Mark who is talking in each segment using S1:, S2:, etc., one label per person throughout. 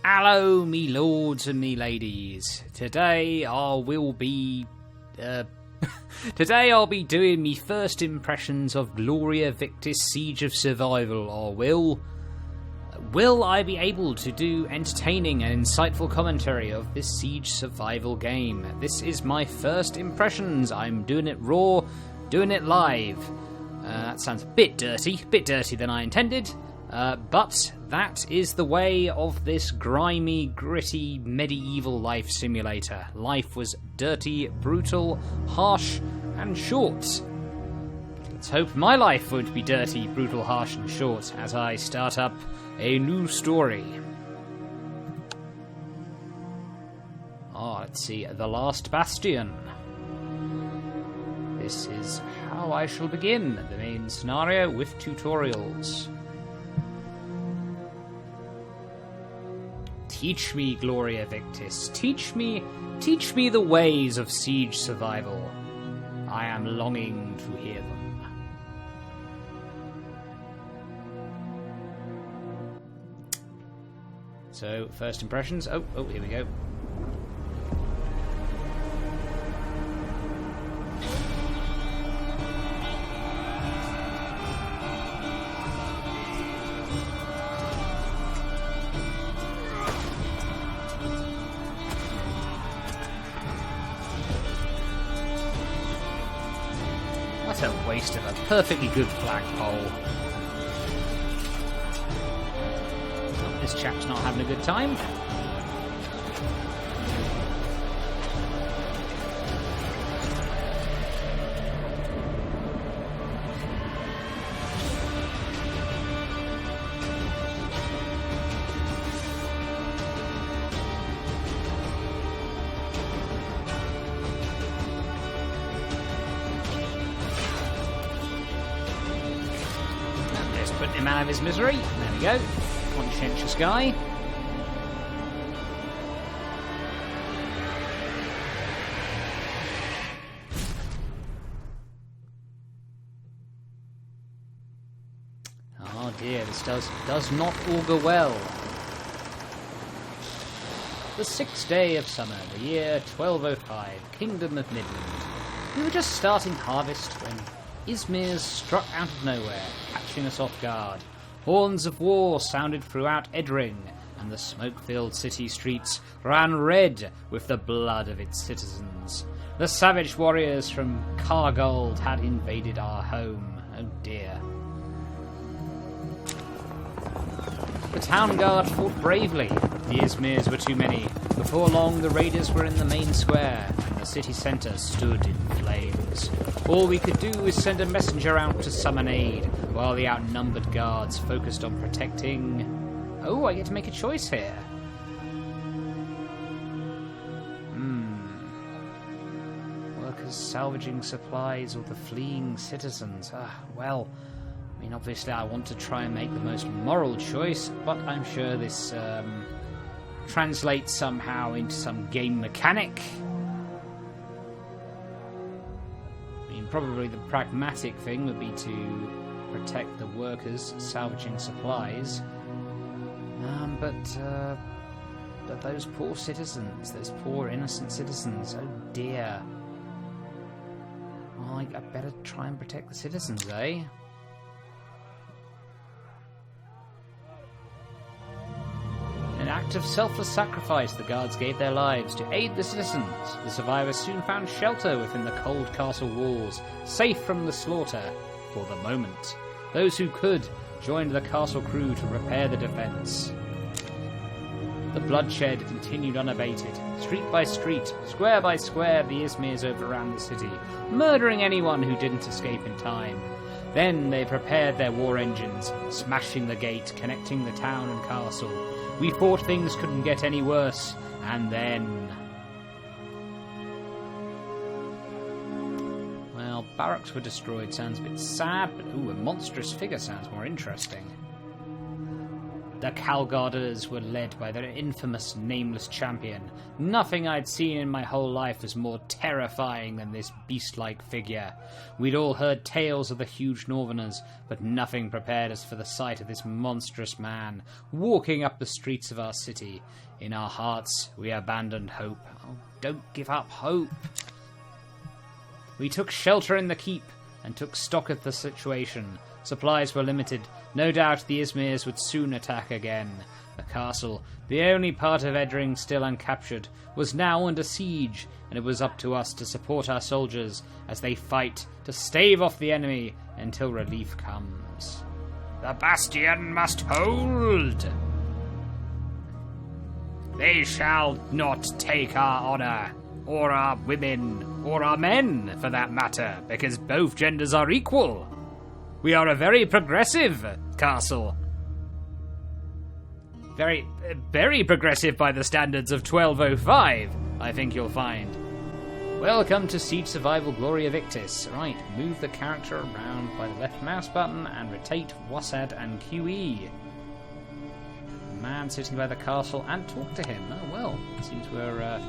S1: Hello, me lords and me ladies. Today I'll be doing me first impressions of Gloria Victis Siege of Survival, or will I be able to do entertaining and insightful commentary of this Siege Survival game? This is my first impressions. I'm doing it raw, doing it live. That sounds a bit dirty than I intended, but that is the way of this grimy, gritty, medieval life simulator. Life was dirty, brutal, harsh, and short. Let's hope my life won't be dirty, brutal, harsh, and short as I start up a new story. Let's see. The Last Bastion. This is how I shall begin the main scenario with tutorials. Teach me, Gloria Victis. Teach me the ways of siege survival. I am longing to hear them. So, first impressions. Oh, here we go. What a waste of a perfectly good flagpole. This chap's not having a good time. Just putting him out of his misery. There we go. Conscientious guy. Oh dear, this does not augur well. The 6th day of summer, the year 1205, Kingdom of Midland. We were just starting harvest when Izmir's struck out of nowhere, catching us off guard. Horns of war sounded throughout Edring, and the smoke-filled city streets ran red with the blood of its citizens. The savage warriors from Kargold had invaded our home. Oh dear. The town guard fought bravely. The Izmirs were too many. Before long, the raiders were in the main square, and the city centre stood in flames. All we could do was send a messenger out to summon aid, while the outnumbered guards focused on protecting... Oh, I get to make a choice here. Workers salvaging supplies or the fleeing citizens. Well, I mean, obviously I want to try and make the most moral choice, but I'm sure this translates somehow into some game mechanic. I mean, probably the pragmatic thing would be to protect the workers salvaging supplies. But those poor citizens, those poor innocent citizens, oh dear. Well, I better try and protect the citizens, eh? In an act of selfless sacrifice, the guards gave their lives to aid the citizens. The survivors soon found shelter within the cold castle walls, safe from the slaughter for the moment. Those who could joined the castle crew to repair the defence. The bloodshed continued unabated. Street by street, square by square, the Izmirs overran the city, murdering anyone who didn't escape in time. Then they prepared their war engines, smashing the gate connecting the town and castle. We thought things couldn't get any worse, and then... Well, barracks were destroyed sounds a bit sad, but a monstrous figure sounds more interesting. The Calgarders were led by their infamous nameless champion. Nothing I'd seen in my whole life was more terrifying than this beast-like figure. We'd all heard tales of the huge Northerners, but nothing prepared us for the sight of this monstrous man walking up the streets of our city. In our hearts, we abandoned hope. Oh, don't give up hope. We took shelter in the keep and took stock of the situation. Supplies were limited. No doubt the Izmirs would soon attack again. The castle, the only part of Edring still uncaptured, was now under siege, and it was up to us to support our soldiers as they fight to stave off the enemy until relief comes. The bastion must hold! They shall not take our honour, or our women, or our men, for that matter, because both genders are equal. We are a very progressive castle. Very, very progressive by the standards of 1205, I think you'll find. Welcome to Siege Survival Gloria Victis. Right, move the character around by the left mouse button and rotate WASD and QE. Man sitting by the castle and talk to him. Oh well, it seems we're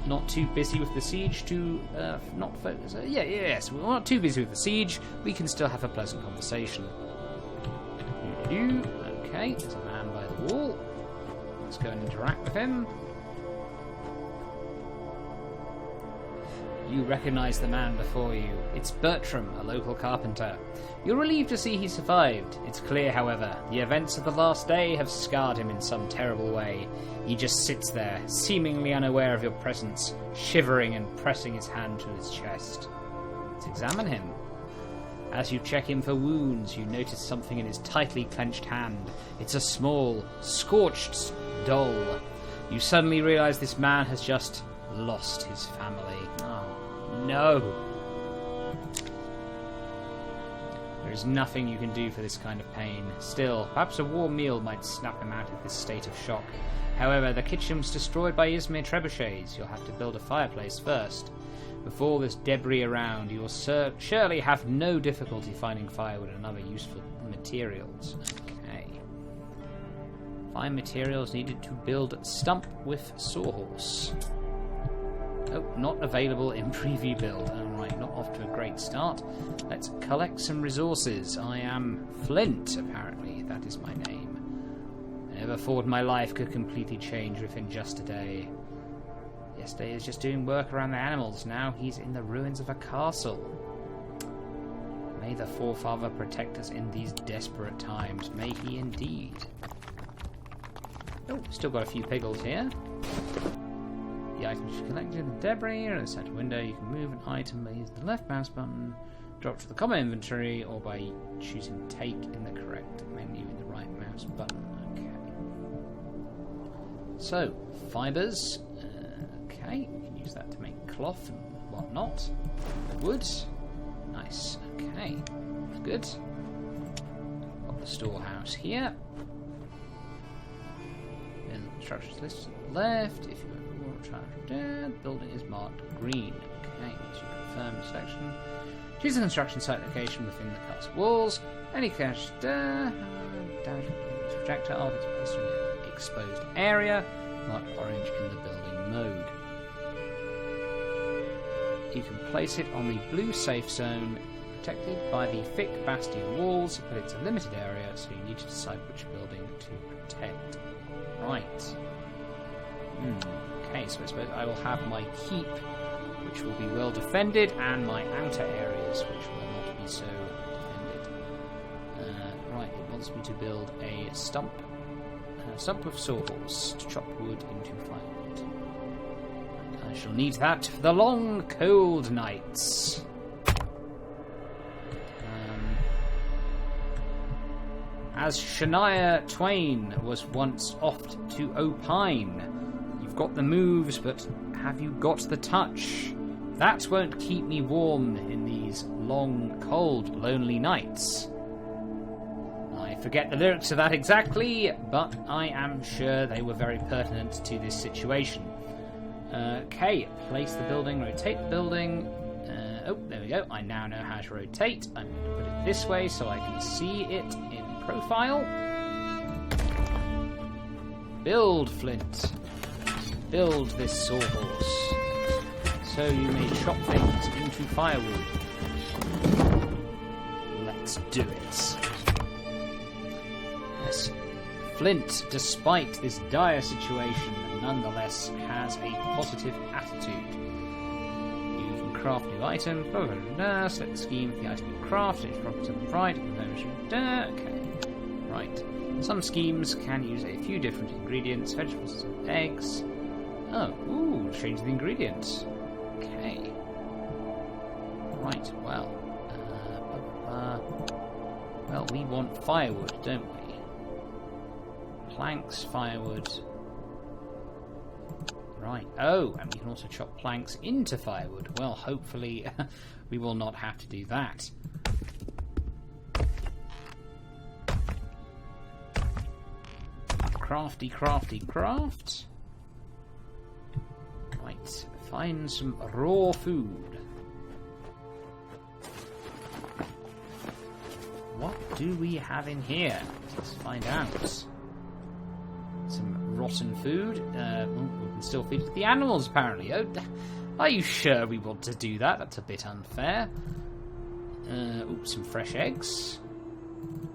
S1: not too busy with the siege to not focus. Yes, we're not too busy with the siege. We can still have a pleasant conversation. Okay, there's a man by the wall. Let's go and interact with him. You recognise the man before you. It's Bertram, a local carpenter. You're relieved to see he survived. It's clear, however, the events of the last day have scarred him in some terrible way. He just sits there, seemingly unaware of your presence, shivering and pressing his hand to his chest. Let's examine him. As you check him for wounds, you notice something in his tightly clenched hand. It's a small, scorched doll. You suddenly realise this man has just lost his family. Oh, no. There is nothing you can do for this kind of pain. Still, perhaps a warm meal might snap him out of this state of shock. However, the kitchen was destroyed by Izmir trebuchets. You'll have to build a fireplace first. With all this debris around, you will surely have no difficulty finding firewood and other useful materials. Okay. Find materials needed to build stump with sawhorse. Oh, not available in preview build. Alright, not off to a great start. Let's collect some resources. I am Flint, apparently. That is my name. I never thought my life could completely change within just a day. Yesterday he was just doing work around the animals. Now he's in the ruins of a castle. May the forefather protect us in these desperate times. May he indeed. Oh, still got a few piggles here. The items you collected in the debris are in the center window. You can move an item by using the left mouse button, drop to the common inventory, or by choosing take in the correct menu in the right mouse button. Okay. So, fibres. Okay, you can use that to make cloth and whatnot. Wood. Nice. Okay, that's good. Got the storehouse here. And the instructions list to the left. If you want to try building is marked green. Okay, once you confirm the selection, choose the construction site location within the castle walls. Any cache projectile is placed in an exposed area, marked orange in the building mode. You can place it on the blue safe zone, protected by the thick bastion walls, but it's a limited area, so you need to decide which building to protect. Right. Okay, so I suppose I will have my keep, which will be well defended, and my outer areas, which will not be so defended. Right, it wants me to build a stump with sawhorse to chop wood into firewood. I shall need that for the long, cold nights. As Shania Twain was once oft to opine, you've got the moves, but have you got the touch? That won't keep me warm in these long, cold, lonely nights. I forget the lyrics of that exactly, but I am sure they were very pertinent to this situation. Okay, place the building, rotate the building. Oh, there we go. I now know how to rotate. I'm going to put it this way so I can see it in profile. Build, Flint. Build this sawhorse. So you may chop things into firewood. Let's do it. Yes. Flint, despite this dire situation, nonetheless has a positive attitude. You can craft new items, blah blah blah, select the scheme of the item you craft, it's properties on the right, okay. Right. Some schemes can use a few different ingredients, vegetables and eggs. Oh, ooh, change the ingredients. Okay. Right, well. Well, we want firewood, don't we? Planks, firewood. Right. Oh, and we can also chop planks into firewood. Well, hopefully we will not have to do that. Crafty, crafty, craft. Right. Find some raw food. What do we have in here? Let's find out. Some rotten food. We can still feed it to the animals, apparently. Oh, are you sure we want to do that? That's a bit unfair. Some fresh eggs.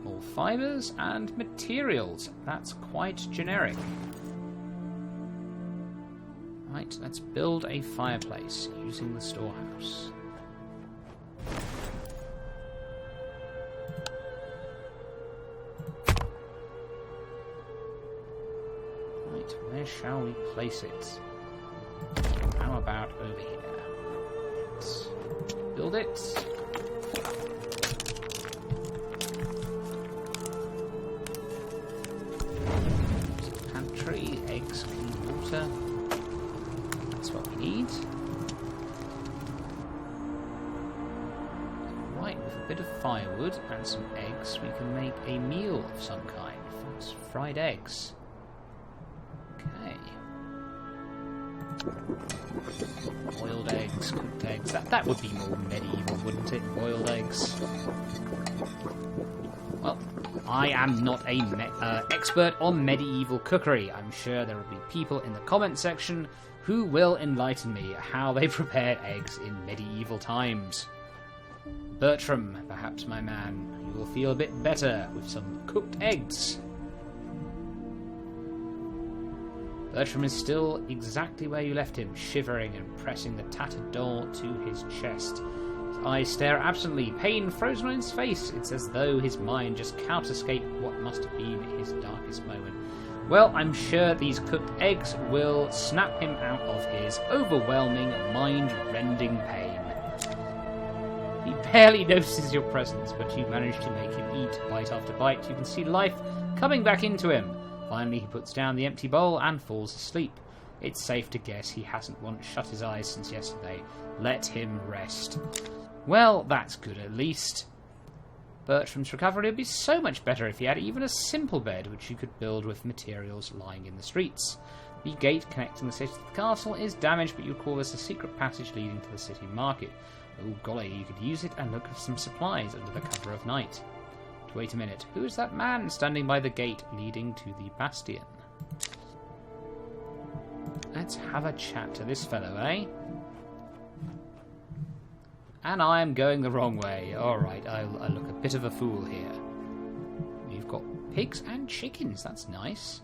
S1: More fibres and materials. That's quite generic. Right, let's build a fireplace using the storehouse. Where shall we place it? How about over here? Let's build it. Pantry, eggs, clean water. That's what we need. Right, with a bit of firewood and some eggs, we can make a meal of some kind. That's fried eggs. Boiled eggs, cooked eggs. That would be more medieval, wouldn't it? Boiled eggs. Well, I am not a expert on medieval cookery. I'm sure there will be people in the comment section who will enlighten me how they prepared eggs in medieval times. Bertram, perhaps, my man, you will feel a bit better with some cooked eggs. Bertram is still exactly where you left him, shivering and pressing the tattered door to his chest. His eyes stare absently, pain frozen on his face. It's as though his mind just can't escape what must have been his darkest moment. Well, I'm sure these cooked eggs will snap him out of his overwhelming, mind-rending pain. He barely notices your presence, but you manage to make him eat bite after bite. You can see life coming back into him. Finally, he puts down the empty bowl and falls asleep. It's safe to guess he hasn't once shut his eyes since yesterday. Let him rest. Well, that's good at least. Bertram's recovery would be so much better if he had even a simple bed which you could build with materials lying in the streets. The gate connecting the city to the castle is damaged, but you call this a secret passage leading to the city market. Oh golly, you could use it and look for some supplies under the cover of night. Wait a minute, who is that man standing by the gate leading to the bastion? Let's have a chat to this fellow, eh? And I am going the wrong way. Alright, I look a bit of a fool here. We've got pigs and chickens, that's nice.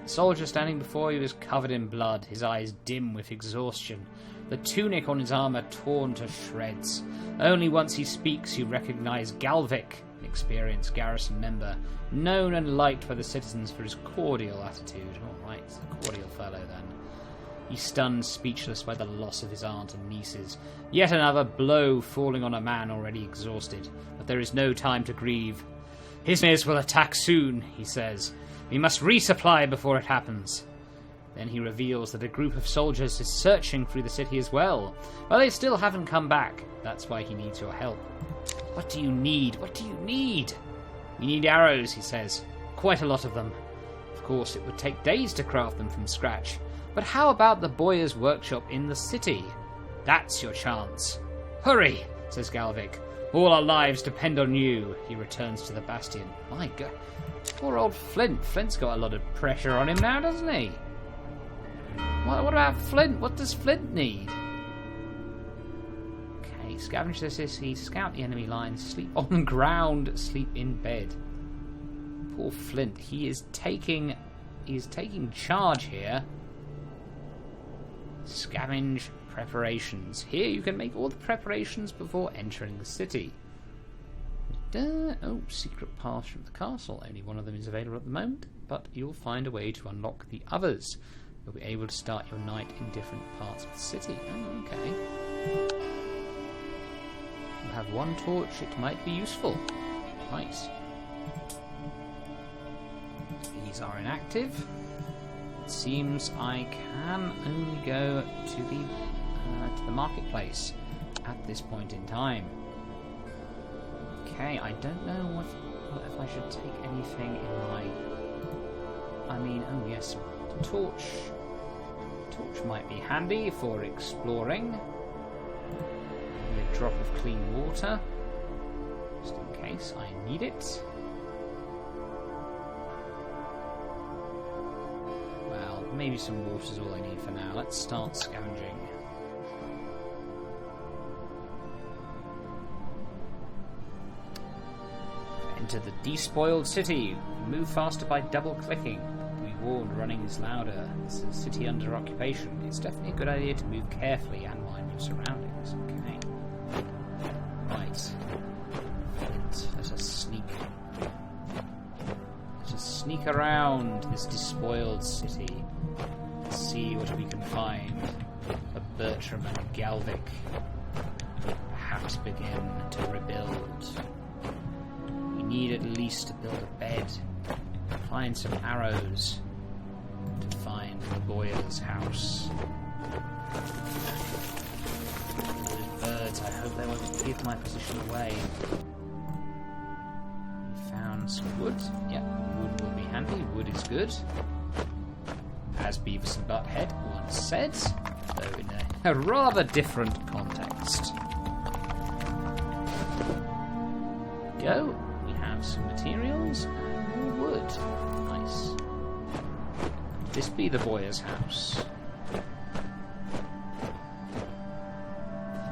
S1: The soldier standing before you is covered in blood, his eyes dim with exhaustion. The tunic on his armour torn to shreds. Only once he speaks you recognise Galvic, an experienced garrison member, known and liked by the citizens for his cordial attitude. All right, it's a cordial fellow then. He's stunned, speechless by the loss of his aunt and nieces. Yet another blow falling on a man already exhausted. But there is no time to grieve. His enemies will attack soon, he says. We must resupply before it happens. Then he reveals that a group of soldiers is searching through the city as well. But they still haven't come back. That's why he needs your help. What do you need? What do you need? We need arrows, he says. Quite a lot of them. Of course, it would take days to craft them from scratch. But how about the bowyer's workshop in the city? That's your chance. Hurry, says Galvic. All our lives depend on you. He returns to the bastion. My God. Poor old Flint. Flint's got a lot of pressure on him now, doesn't he? What about Flint? What does Flint need? Okay, scavenge this. He scout the enemy lines. Sleep on the ground. Sleep in bed. Poor Flint. He is taking charge here. Scavenge preparations. Here you can make all the preparations before entering the city. Oh, secret path from the castle. Only one of them is available at the moment, but you'll find a way to unlock the others. You'll be able to start your night in different parts of the city. Oh, okay. You have one torch. It might be useful. Nice. These are inactive. It seems I can only go to the marketplace at this point in time. Okay, I don't know if I should take anything in my... I mean, oh yes, the torch. Torch might be handy for exploring. Maybe a drop of clean water, just in case I need it. Well, maybe some water's all I need for now. Let's start scavenging. Enter the despoiled city. Move faster by double-clicking. We warned running is louder. This is a city under occupation. It's definitely a good idea to move carefully and mind your surroundings. Okay. Right. Let us sneak. Let us sneak around this despoiled city. Let's see what we can find. A Bertram and a Galvic. Perhaps begin to rebuild. Need at least to build a bed, find some arrows, to find the Boyer's house. Those birds, I hope they won't give my position away. We found some wood. Yep, wood will be handy. Wood is good. As Beavis and Butthead once said, though in a rather different context. Go. Some materials and more wood. Nice. This be the Boyer's house.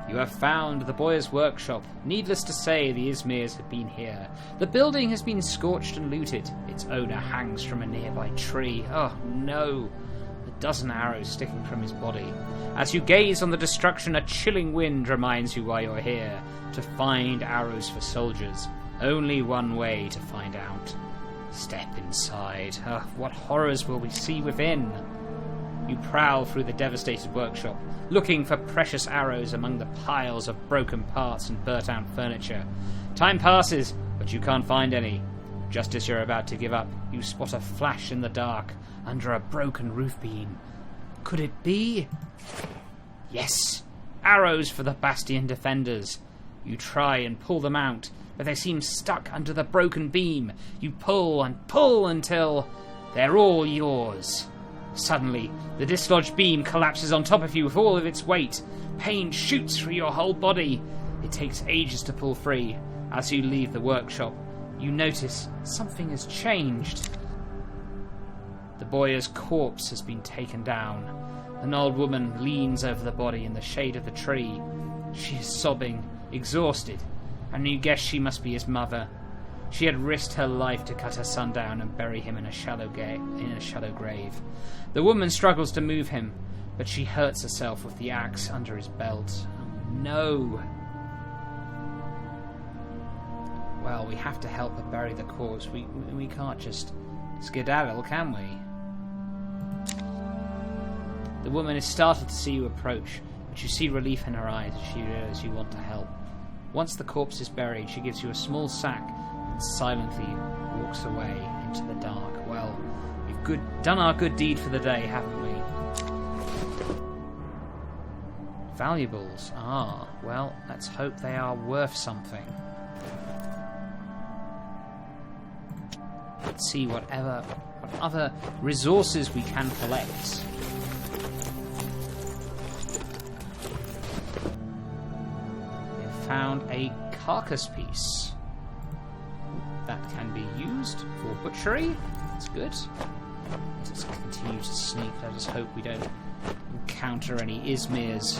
S1: You have found the Boyer's workshop. Needless to say, the Izmirs have been here. The building has been scorched and looted. Its owner hangs from a nearby tree. Oh no! A dozen arrows sticking from his body. As you gaze on the destruction, a chilling wind reminds you why you're here. To find arrows for soldiers. Only one way to find out. Step inside. What horrors will we see within? You prowl through the devastated workshop, looking for precious arrows among the piles of broken parts and burnt-out furniture. Time passes, but you can't find any. Just as you're about to give up, you spot a flash in the dark under a broken roof beam. Could it be? Yes! Arrows for the Bastion defenders. You try and pull them out, but they seem stuck under the broken beam. You pull and pull until they're all yours. Suddenly, the dislodged beam collapses on top of you with all of its weight. Pain shoots through your whole body. It takes ages to pull free. As you leave the workshop, you notice something has changed. The Boyer's corpse has been taken down. An old woman leans over the body in the shade of the tree. She is sobbing, exhausted, and you guess she must be his mother. She had risked her life to cut her son down and bury him in a shallow grave. The woman struggles to move him, but she hurts herself with the axe under his belt. Oh, no! Well, we have to help her bury the corpse. We can't just skedaddle, can we? The woman is startled to see you approach, but you see relief in her eyes as she realizes you want to help. Once the corpse is buried, she gives you a small sack and silently walks away into the dark. Well, we've done our good deed for the day, haven't we? Valuables. Ah, well, let's hope they are worth something. Let's see what other resources we can collect. found a carcass piece. That can be used for butchery. That's good. Let us continue to sneak. Let us hope we don't encounter any Izmirs.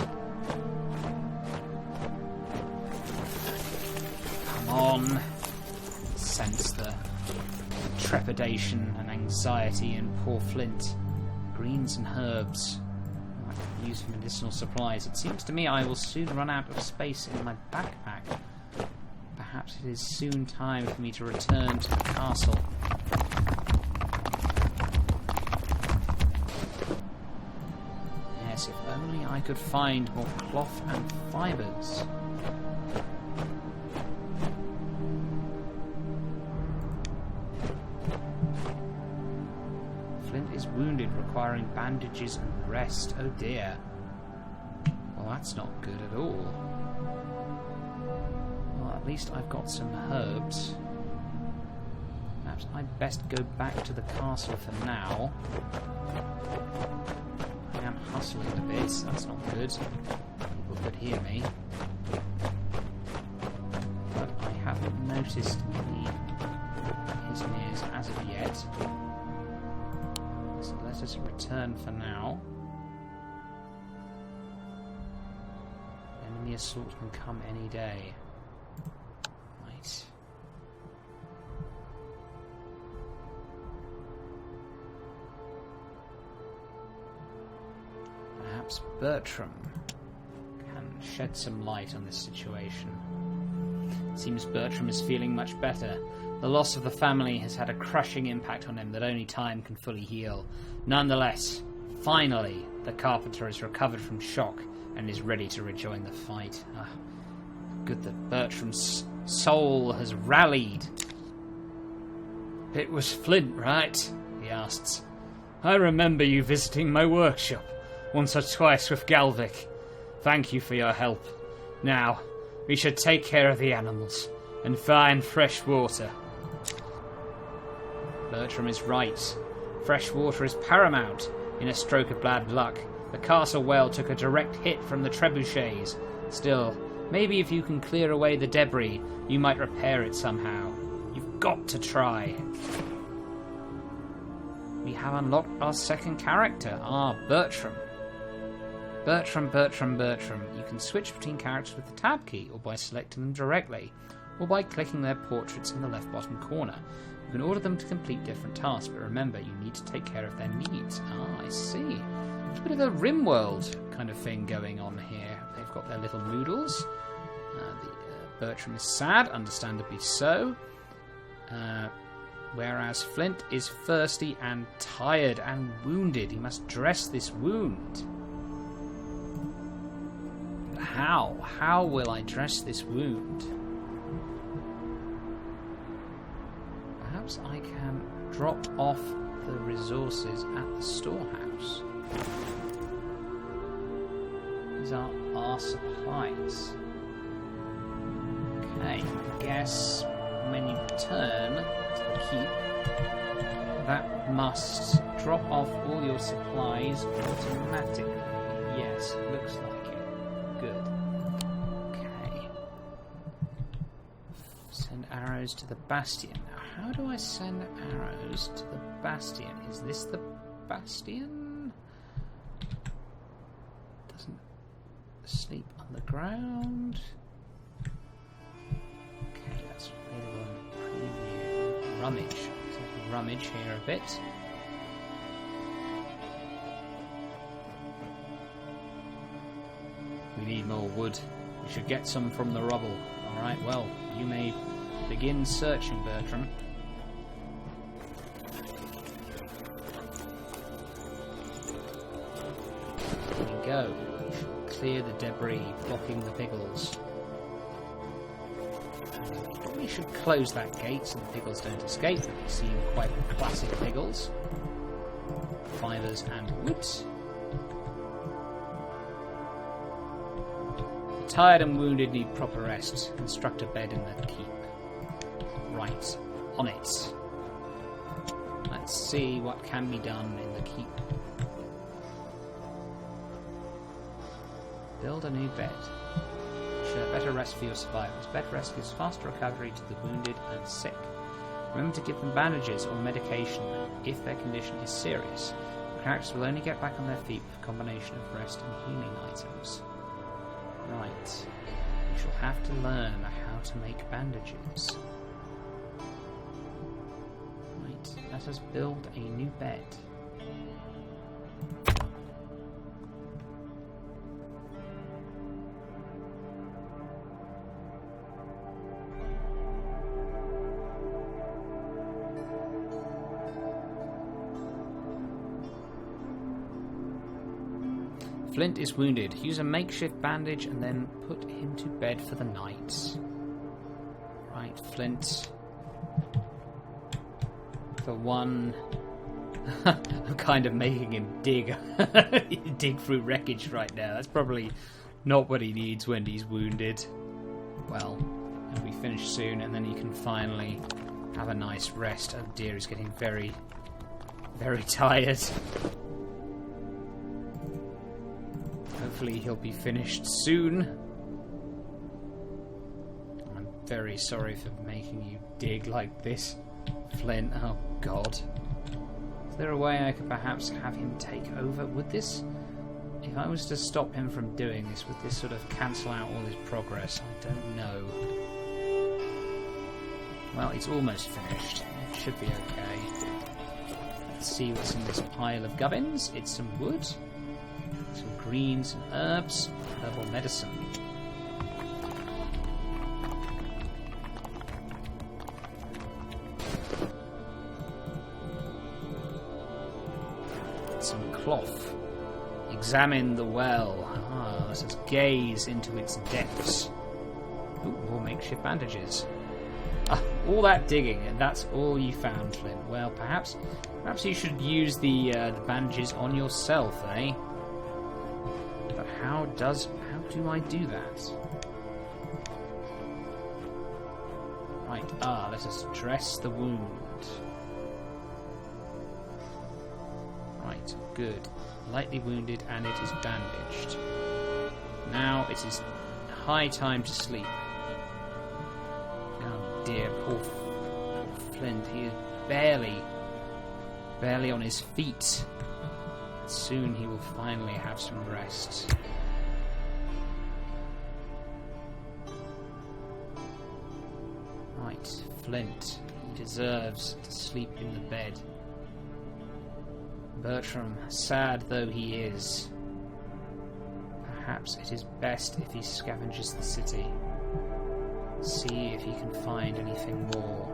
S1: Come on. Sense the trepidation and anxiety in poor Flint. Greens and herbs. I can use for medicinal supplies. It seems to me I will soon run out of space in my backpack. Perhaps it is soon time for me to return to the castle. Yes, if only I could find more cloth and fibres. Flint is wounded, requiring bandages and rest. Oh dear. Well, that's not good at all. Well, at least I've got some herbs. Perhaps I'd best go back to the castle for now. I am hustling a bit, that's not good. People could hear me. But I haven't noticed any Izmirs as of yet. So let us return for now. Enemy assault can come any day. Right. Perhaps Bertram can shed some light on this situation. It seems Bertram is feeling much better. The loss of the family has had a crushing impact on him that only time can fully heal. Nonetheless, finally, the carpenter has recovered from shock and is ready to rejoin the fight. Good that Bertram's soul has rallied. "It was Flint, right?" he asks. "I remember you visiting my workshop once or twice with Galvic. Thank you for your help. Now, we should take care of the animals and find fresh water." Bertram is right. Fresh water is paramount. In a stroke of bad luck, the castle well took a direct hit from the trebuchets. Still, maybe if you can clear away the debris, you might repair it somehow. You've got to try. We have unlocked our second character, Bertram. Bertram. You can switch between characters with the tab key, or by selecting them directly, or by clicking their portraits in the left bottom corner. You can order them to complete different tasks, but remember, you need to take care of their needs. I see. It's a bit of a RimWorld kind of thing going on here. They've got their little noodles. Bertram is sad, understandably so. Whereas Flint is thirsty and tired and wounded. He must dress this wound. But how? How will I dress this wound? Perhaps I can drop off the resources at the storehouse. These are our supplies. Okay, I guess when you return to the keep, that must drop off all your supplies automatically. Yes, looks like it. Good. Okay. Send arrows to the bastion. Now, how do I send arrows to the bastion? Is this the bastion? Doesn't sleep on the ground. Okay, that's available in the preview. Rummage. So I can rummage here a bit. We need more wood. We should get some from the rubble. Alright, well, you may begin searching, Bertram. There we go. We should clear the debris blocking the piggles. We should close that gate so the piggles don't escape. They seem quite classic piggles. Fibres and wood. The tired and wounded need proper rest. Construct a bed in the keep. Right, on it. Let's see what can be done in the keep. Build a new bed. better rest for your survivors. Bed rest gives faster recovery to the wounded and sick. Remember to give them bandages or medication if their condition is serious. The characters will only get back on their feet with a combination of rest and healing items. Right. We shall have to learn how to make bandages. Right. Let us build a new bed. Flint is wounded. Use a makeshift bandage and then put him to bed for the night. Right, Flint. For one... I'm kind of making him dig. Dig through wreckage right now. That's probably not what he needs when he's wounded. Well, he'll be finished soon and then he can finally have a nice rest. Oh dear, he's getting very, very tired. Hopefully he'll be finished soon. I'm very sorry for making you dig like this, Flint. Oh God. Is there a way I could perhaps have him take over? Would this... If I was to stop him from doing this, would this sort of cancel out all his progress? I don't know. Well, it's almost finished. It should be okay. Let's see what's in this pile of gubbins. It's some wood. Some greens and herbs, herbal medicine. Some cloth. Examine the well. Ah, let us gaze into its depths. Ooh, more makeshift bandages. Ah, all that digging, and that's all you found, Flint. Well, perhaps you should use the bandages on yourself, eh? But how do I do that? Right, let us dress the wound. Right, good. Lightly wounded and it is bandaged. Now it is high time to sleep. Oh dear, poor Flint. He is barely on his feet. Soon he will finally have some rest. Right, Flint. He deserves to sleep in the bed. Bertram, sad though he is, perhaps it is best if he scavenges the city. See if he can find anything more.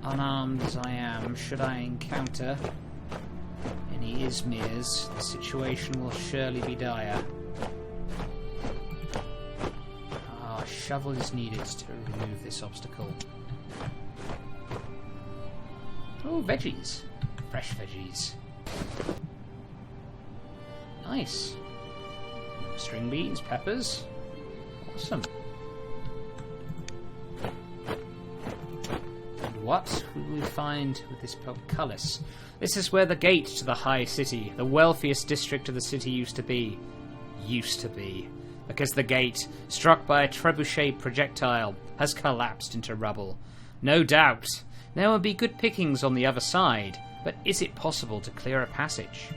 S1: Unarmed as I am, should I encounter any Izmirs, the situation will surely be dire. A shovel is needed to remove this obstacle. Oh, veggies. Fresh veggies. Nice. String beans, peppers. Awesome. What will we find with this portcullis? This is where the gate to the high city, the wealthiest district of the city used to be. Because the gate, struck by a trebuchet projectile, has collapsed into rubble. No doubt, there will be good pickings on the other side, but is it possible to clear a passage?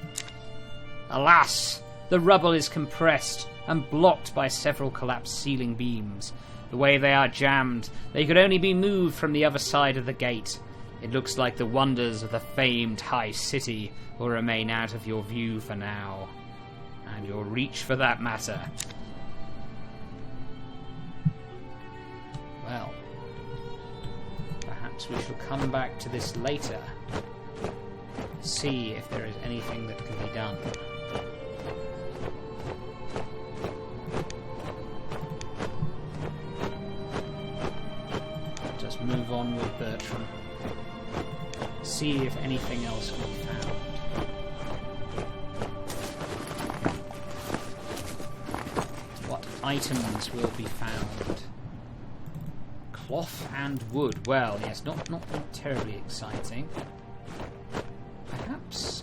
S1: Alas! The rubble is compressed and blocked by several collapsed ceiling beams. The way they are jammed, they could only be moved from the other side of the gate. It looks like the wonders of the famed high city will remain out of your view for now. And your reach for that matter. Well, perhaps we shall come back to this later. See if there is anything that can be done. Move on with Bertram. See if anything else can be found. items will be found. Cloth and wood. Well, yes, not terribly exciting. Perhaps,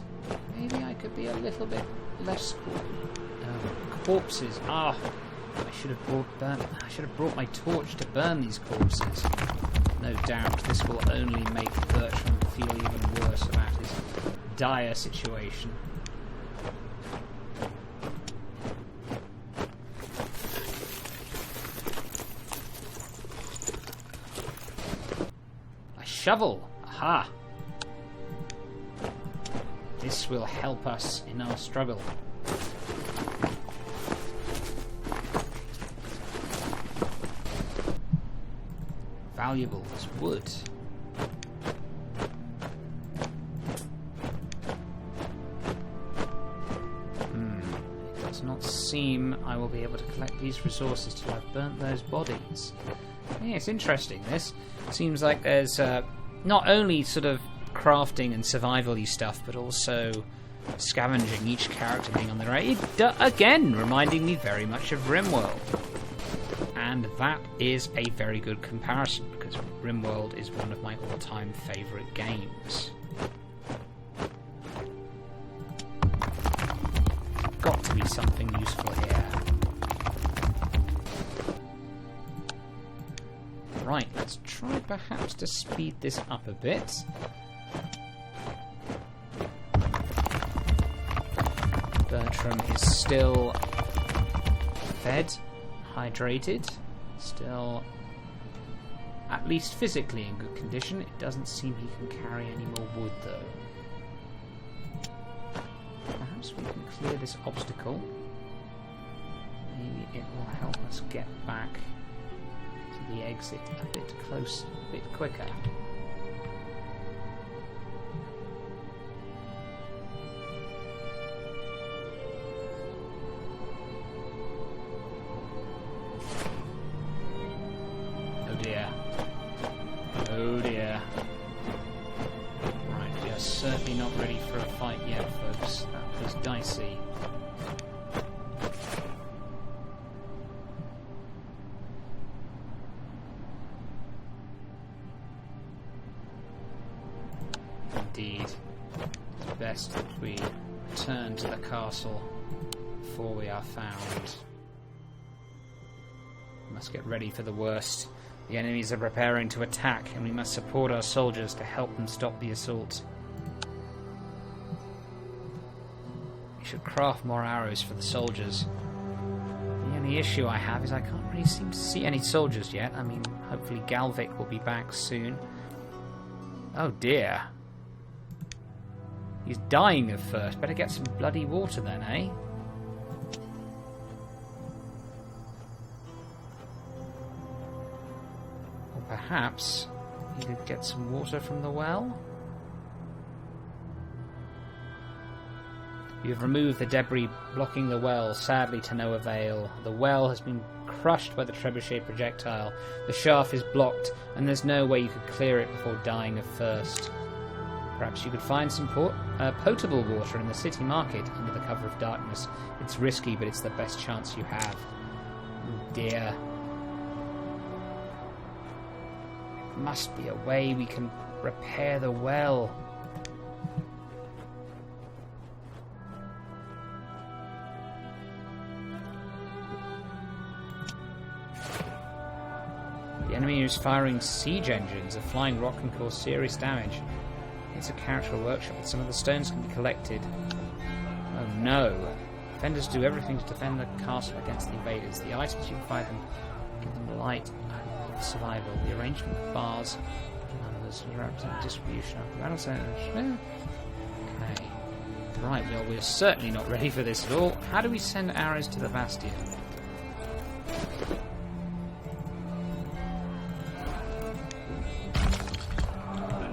S1: maybe I could be a little bit less corpses. I should have brought my torch to burn these corpses. No doubt this will only make Bertram feel even worse about his dire situation. A shovel! Aha! This will help us in our struggle. Valuables, wood. It does not seem I will be able to collect these resources till I've burnt those bodies. Yeah, it's interesting, this. Seems like there's not only sort of crafting and survival-y stuff, but also scavenging, each character being on their own. Again, reminding me very much of RimWorld. And that is a very good comparison, because RimWorld is one of my all-time favourite games. Got to be something useful here. Right, let's try perhaps to speed this up a bit. Bertram is still fed, hydrated, still at least physically in good condition. It doesn't seem he can carry any more wood though. Perhaps we can clear this obstacle. Maybe it will help us get back to the exit a bit closer, a bit quicker. Oh dear. Right, we are certainly not ready for a fight yet, folks. That was dicey. Indeed. It's best that we return to the castle before we are found. We must get ready for the worst. The enemies are preparing to attack, and we must support our soldiers to help them stop the assault. We should craft more arrows for the soldiers. The only issue I have is I can't really seem to see any soldiers yet. I mean, hopefully Galvic will be back soon. Oh dear. He's dying of thirst. Better get some bloody water then, eh? Perhaps he could get some water from the well? You've removed the debris blocking the well, sadly to no avail. The well has been crushed by the trebuchet projectile. The shaft is blocked, and there's no way you could clear it before dying of thirst. Perhaps you could find some potable water in the city market under the cover of darkness. It's risky, but it's the best chance you have. Oh dear. Must be a way we can repair the well. The enemy is firing siege engines. A flying rock can cause serious damage. It's a character workshop, but some of the stones can be collected. Oh no. Defenders do everything to defend the castle against the invaders. The items you provide them give them light and survival. The arrangement of bars and others represent distribution of battle centers. Okay. Right, well, we're certainly not ready for this at all. How do we send arrows to the bastion?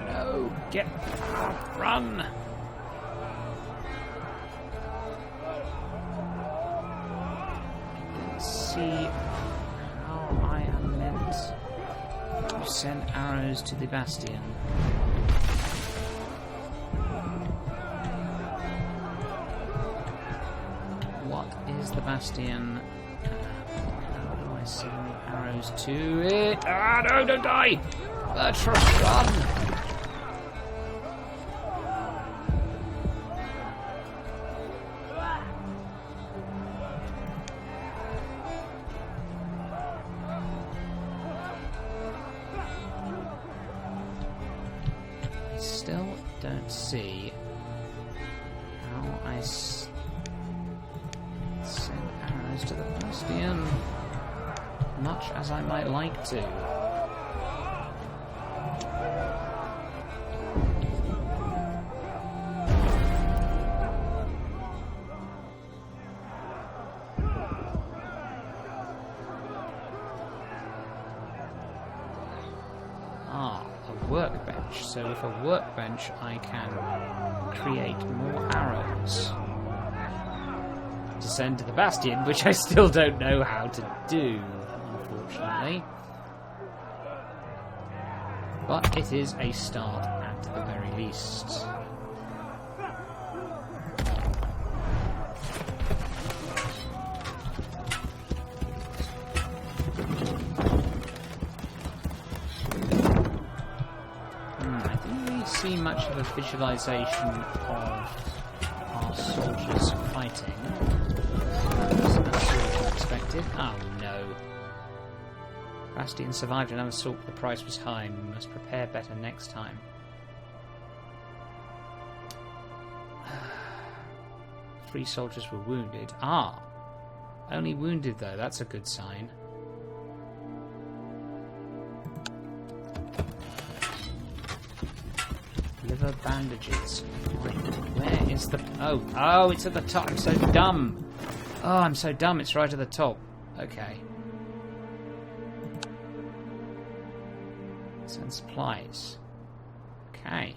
S1: No! Get up! Run! Let's see how I am meant to send arrows to the bastion. What is the bastion? arrows to it. Ah, no, don't die! Bertram, run! I still don't see how I send arrows to the bastion, much as I might like to. Ah, a workbench. So with a workbench I can create more arrows to send to the bastion, which I still don't know how to do, unfortunately. But it is a start at the very least. I didn't really see much of a visualization of our soldiers fighting. So that's what I expected. Oh no. Bastion survived another assault, but the price was high. We must prepare better next time. 3 soldiers were wounded. Ah! Only wounded though, that's a good sign. Liver bandages. Right, where is the... Oh, it's at the top. I'm so dumb. Oh, I'm so dumb. It's right at the top. Okay. Send supplies. Okay.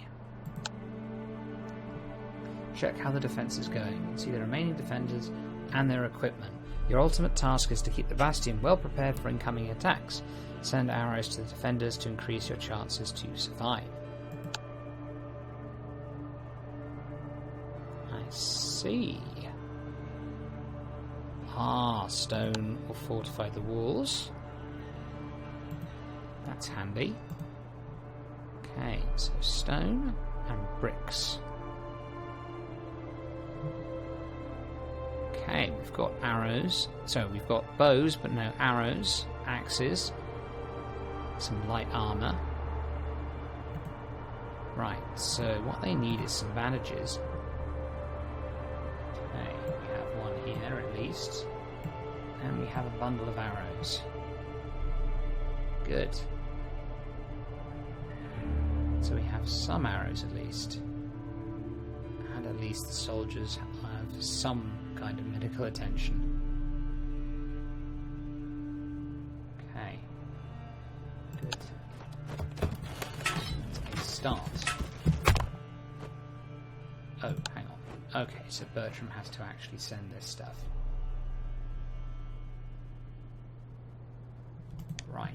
S1: Check how the defense is going. You can see the remaining defenders and their equipment. Your ultimate task is to keep the bastion well prepared for incoming attacks. Send arrows to the defenders to increase your chances to survive. I see. Ah, stone will fortify the walls. That's handy. Okay, so stone and bricks. Okay, we've got arrows. So we've got bows, but no arrows, axes, some light armor. Right, so what they need is some bandages. Okay, we have one here at least. And we have a bundle of arrows. Good. So we have some arrows at least. And at least the soldiers have some kind of medical attention. Okay. Good. Let's start. Oh, hang on. Okay, so Bertram has to actually send this stuff. Right.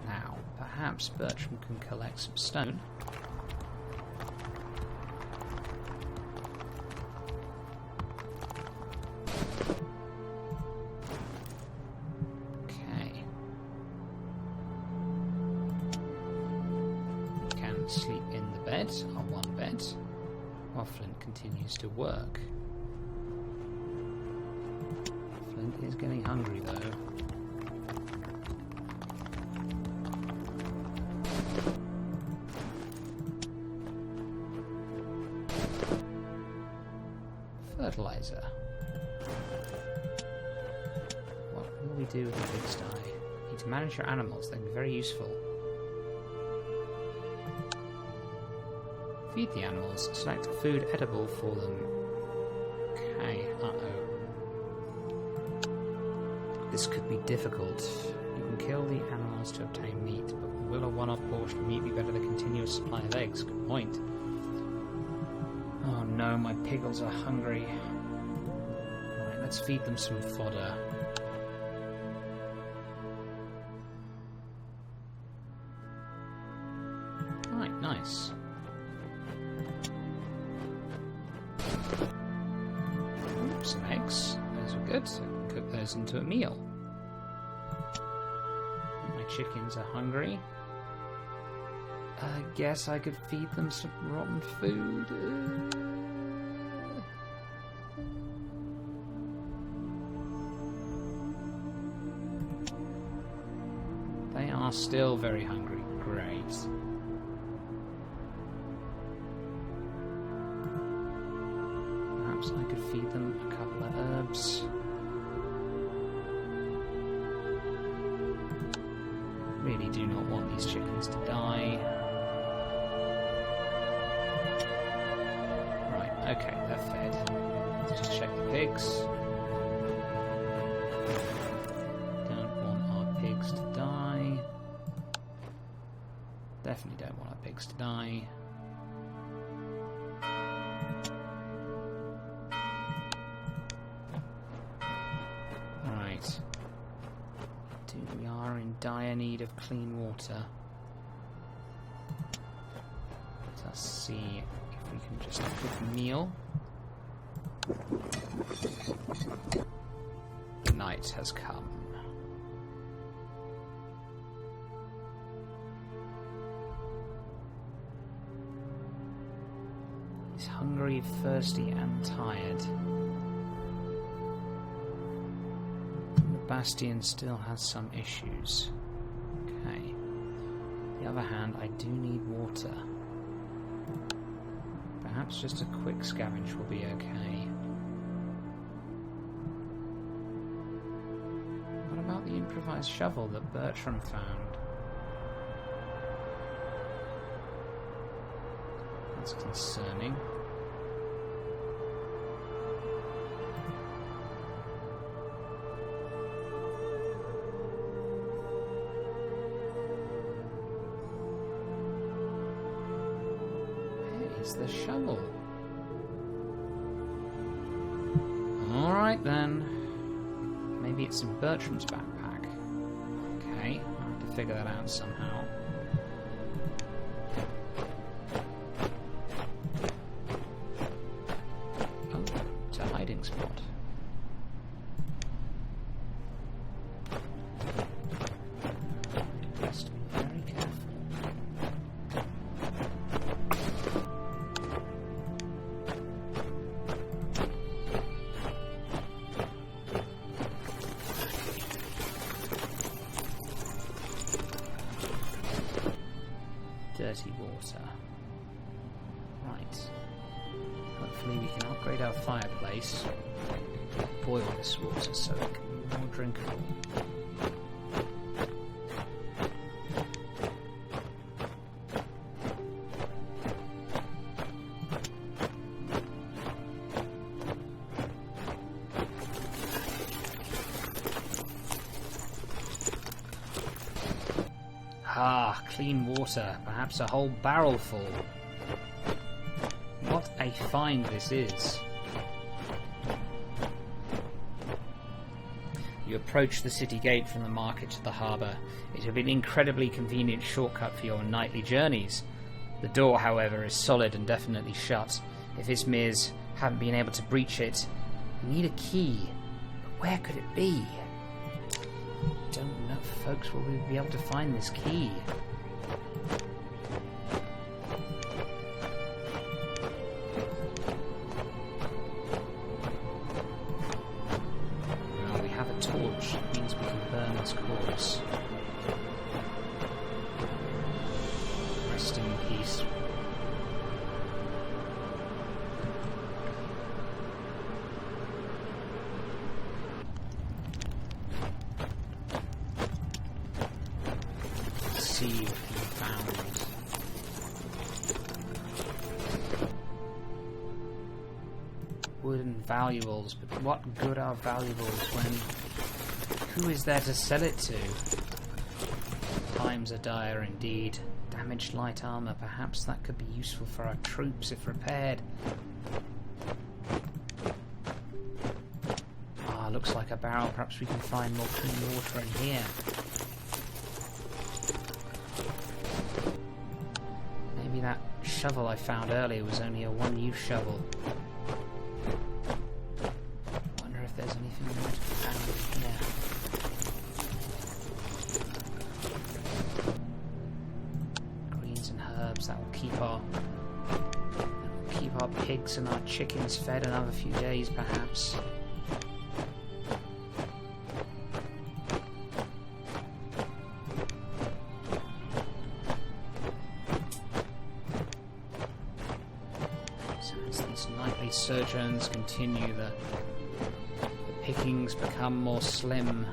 S1: Now, perhaps Bertram can collect some stone. Okay. You can sleep in the bed, on one bed, while Flint continues to work. Flint is getting hungry though. Fertilizer. What will we do with the pigsty? You need to manage your animals, they can be very useful. Feed the animals. Select food edible for them. Okay, This could be difficult. You can kill the animals to obtain meat, but will a one-off portion of meat be better than a continuous supply of eggs? Good point. Oh no, my piglets are hungry. Right, let's feed them some fodder. Right, nice. Some eggs. Those are good. So I can cook those into a meal. My chickens are hungry. I guess I could feed them some rotten food. They are still very hungry. Great. Perhaps I could feed them a couple of herbs. Really do not want these chickens to die. Right, okay, they're fed. Let's just check the pigs. Don't want our pigs to die. Definitely don't want our pigs to die. Right. We are in dire need of clean water. Let us see if we can just cook a meal. The night has come. He's hungry, thirsty, and tired. Bastion still has some issues. Okay. On the other hand, I do need water. Perhaps just a quick scavenge will be okay. What about the improvised shovel that Bertram found? That's concerning. The shovel. Alright then. Maybe it's in Bertram's backpack. Okay, I'll have to figure that out somehow. Oh, it's a hiding spot. Just be very careful. Dirty water. Right. Hopefully we can upgrade our fireplace. Boil this water so it can be more drinkable. Ah, clean water. Perhaps a whole barrel full. What a find this is. You approach the city gate from the market to the harbour. It would be an incredibly convenient shortcut for your nightly journeys. The door, however, is solid and definitely shut. If Izmir's haven't been able to breach it, you need a key. But where could it be? Don't know, folks. Will we be able to find this key? Well, we have a torch. It means we can burn this corpse. Rest in peace. See if you found wooden valuables, but what good are valuables when who is there to sell it to? Times are dire indeed. Damaged light armor, perhaps that could be useful for our troops if repaired. Ah, looks like a barrel. Perhaps we can find more clean water in here. Maybe that shovel I found earlier was only a one-use shovel. there's anything we might have found here. Greens and herbs, that will keep our pigs and our chickens fed another few days, perhaps. So as these nightly sojourns continue, the pickings become more slim.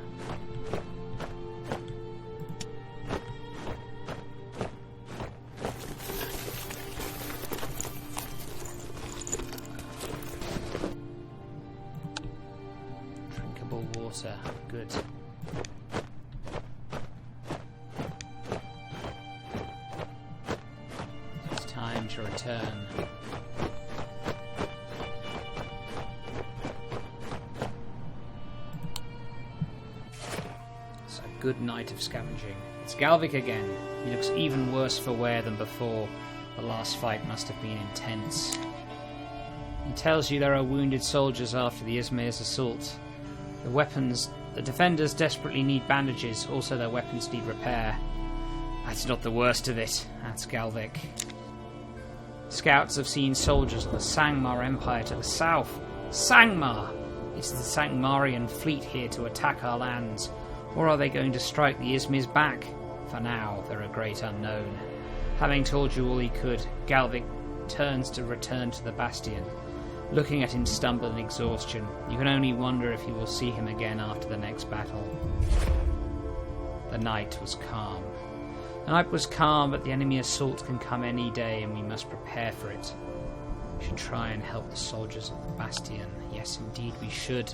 S1: Water, good. It's time to return. It's a good night of scavenging. It's Galvik again. He looks even worse for wear than before. The last fight must have been intense. He tells you there are wounded soldiers after the Izmir's assault. The defenders desperately need bandages, also their weapons need repair. That's not the worst of it, that's Galvik. Scouts have seen soldiers of the Sangmar Empire to the south. Sangmar! Is the Sangmarian fleet here to attack our lands, or are they going to strike the Izmir's back? For now, they're a great unknown. Having told you all he could, Galvik turns to return to the Bastion. Looking at him stumble in exhaustion, you can only wonder if you will see him again after the next battle. The night was calm. The night was calm, but the enemy assault can come any day and we must prepare for it. We should try and help the soldiers of the Bastion. Yes, indeed we should.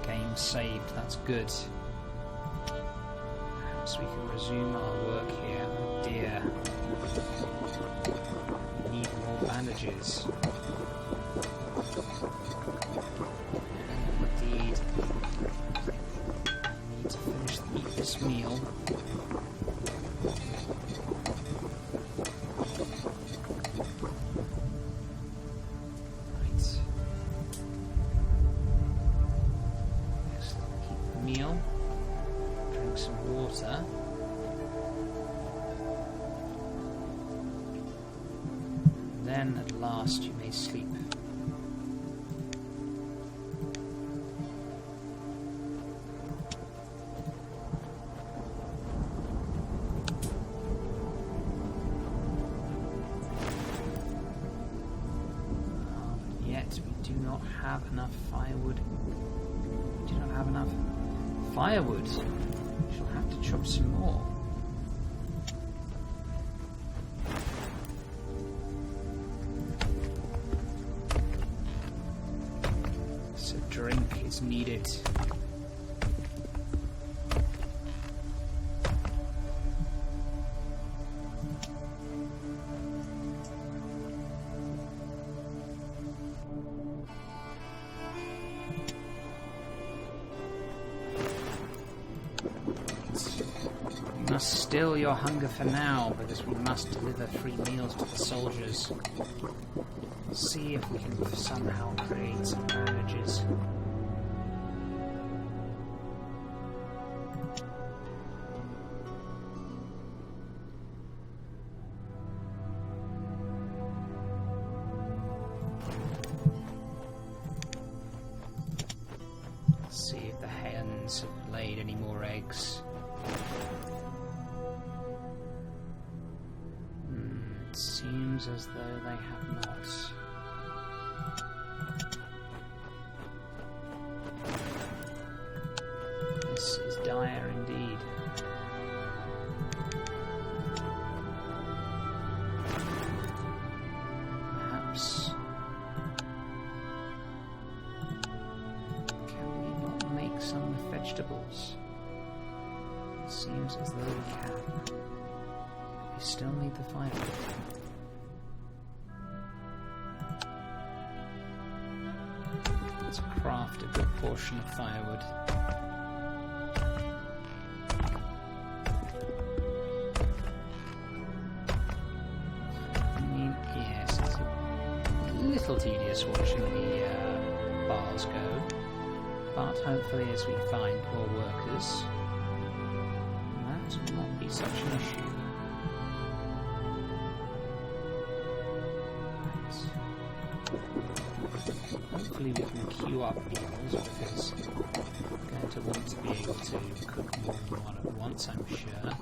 S1: Game saved, that's good. Perhaps we can resume our work here. Oh dear. Need more bandages. Indeed. Need to eat this meal. Right. Yes, keep the meal. Drink some water. Then, at last, you may sleep. Yet, we do not have enough firewood. We do not have enough firewood. We shall have to chop some more. Drink is needed. You must still your hunger for now, because we must deliver free meals to the soldiers. See if we can somehow create some bandages. See if the hens have laid any more eggs. It seems as though they have not. This is dire indeed. Perhaps can we not make some with vegetables? It seems as though we can. We still need the firewood. Let's craft a good portion of firewood. I mean, yes, it's a little tedious watching the bars go, but hopefully as we find more workers, that will not be such an issue. Hopefully we can queue up meals, because I'm going to want to be able to cook more than one at once, I'm sure.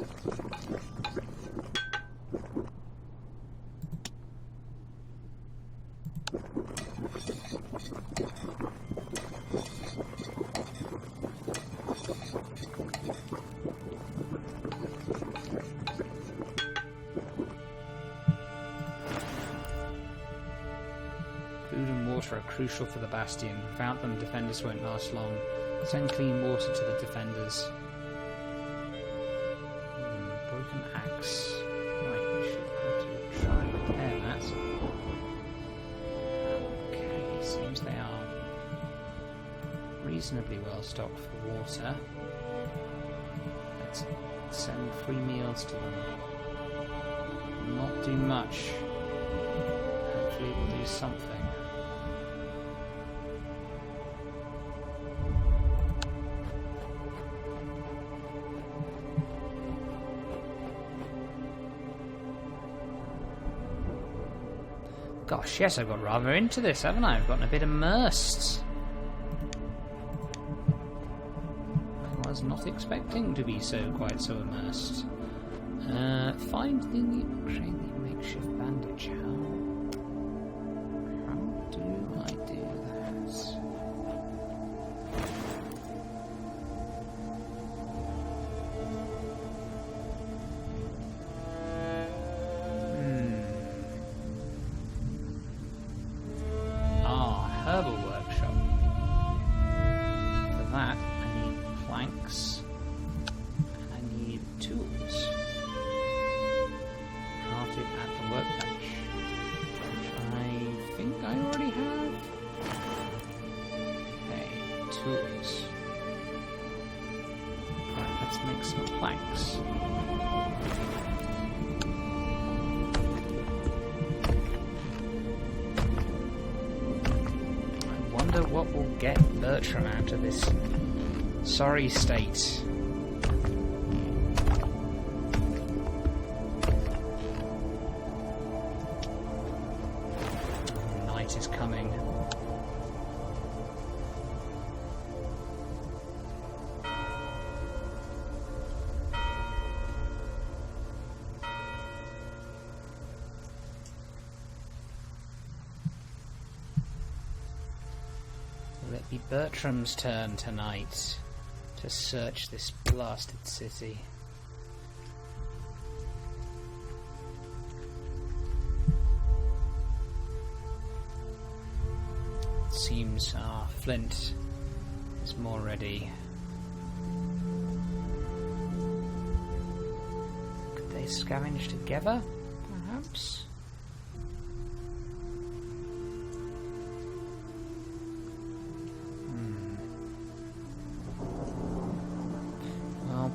S1: Are crucial for the Bastion. Without them, defenders won't last long. Send clean water to the defenders. Broken axe. Right, we should have to try and repair that. Okay, seems they are reasonably well stocked for water. Let's send 3 meals to them. Not do much. Hopefully we'll do something. Gosh, yes, I've got rather into this, haven't I? I've gotten a bit immersed. I was not expecting to be quite so immersed. Create the makeshift bandage. How do I do that? Herbal workshop. For that, I need planks and I need tools. Crafted at the workbench, which I think I already have. Okay, tools. Right, let's make some planks. What will get Bertram out of this sorry state? Night is coming. Will it be Bertram's turn tonight to search this blasted city? It seems Flint is more ready. Could they scavenge together, perhaps?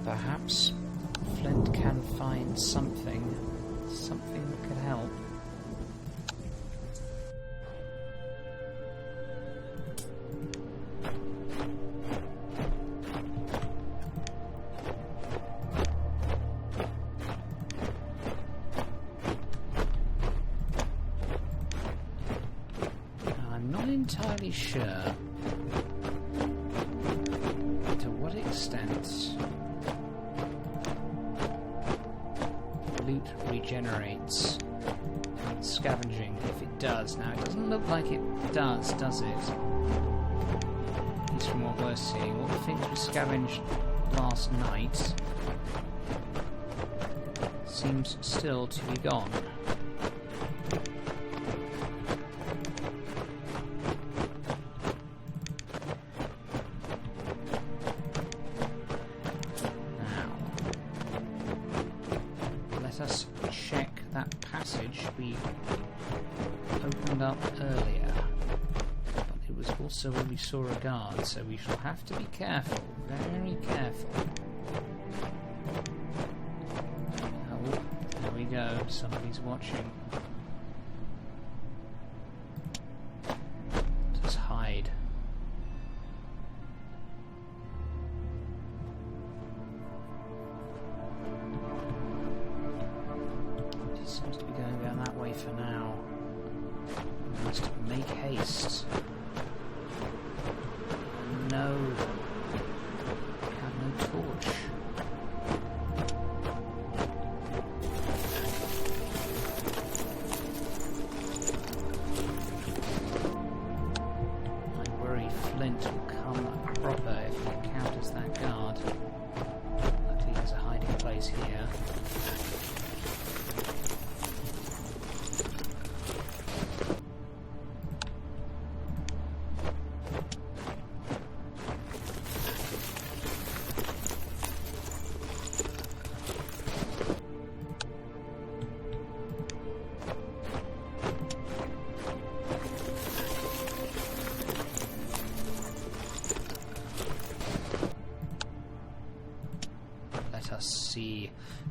S1: Perhaps Flint can find something that could help. I'm not entirely sure to what extent loot regenerates scavenging, if it does. Now, it doesn't look like it does it? At least from what we're seeing. All the things we scavenged last night seems still to be gone. We opened up earlier, but it was also when we saw a guard, so we shall have to be careful, very careful. Oh, there we go, somebody's watching. Just hide. for now. We must make haste. No. We have no torch. I worry Flint will come proper if he encounters that guard. Luckily there's a hiding place here.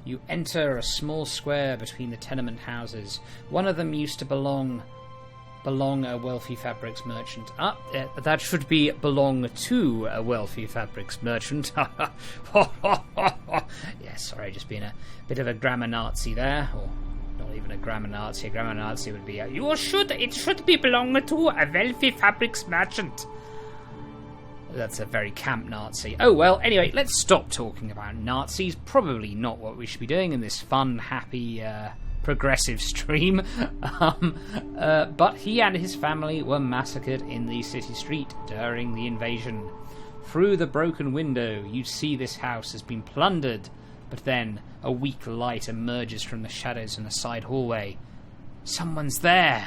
S1: You enter a small square between the tenement houses. One of them used to belong a wealthy fabrics merchant. That should be belong to a wealthy fabrics merchant. Yeah, sorry, just being a bit of a grammar Nazi there. Or not even a grammar Nazi. A grammar Nazi would be it should be belong to a wealthy fabrics merchant. That's a very camp Nazi. Oh well, anyway, let's stop talking about Nazis. Probably not what we should be doing in this fun, happy, progressive stream. But he and his family were massacred in the city street during the invasion. Through the broken window, you see this house has been plundered, but then a weak light emerges from the shadows in a side hallway. Someone's there!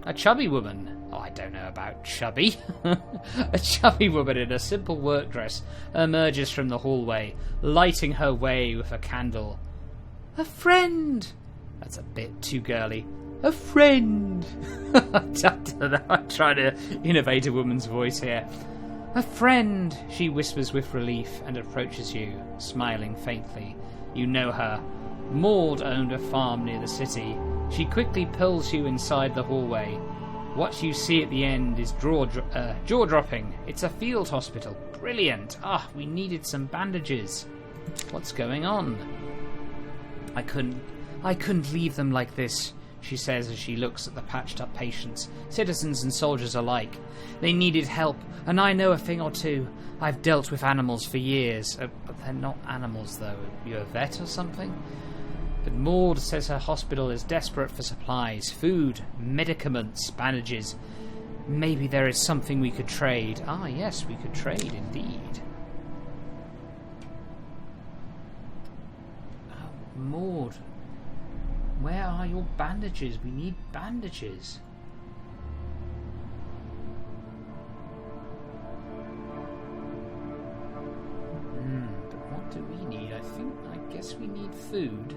S1: A chubby woman. Oh, I don't know about chubby. A chubby woman in a simple work dress emerges from the hallway, lighting her way with a candle. A friend! That's a bit too girly. A friend! I don't know, I'm trying to innovate a woman's voice here. A friend, she whispers with relief and approaches you, smiling faintly. You know her. Maud owned a farm near the city. She quickly pulls you inside the hallway. What you see at the end is jaw-dropping. It's a field hospital. Brilliant. We needed some bandages. What's going on? I couldn't leave them like this, she says as she looks at the patched-up patients, citizens and soldiers alike. They needed help, and I know a thing or two. I've dealt with animals for years. But they're not animals, though. You a vet or something? But Maud says her hospital is desperate for supplies, food, medicaments, bandages. Maybe there is something we could trade. Yes, we could trade indeed. Maud, where are your bandages? We need bandages. But what do we need? I guess we need food.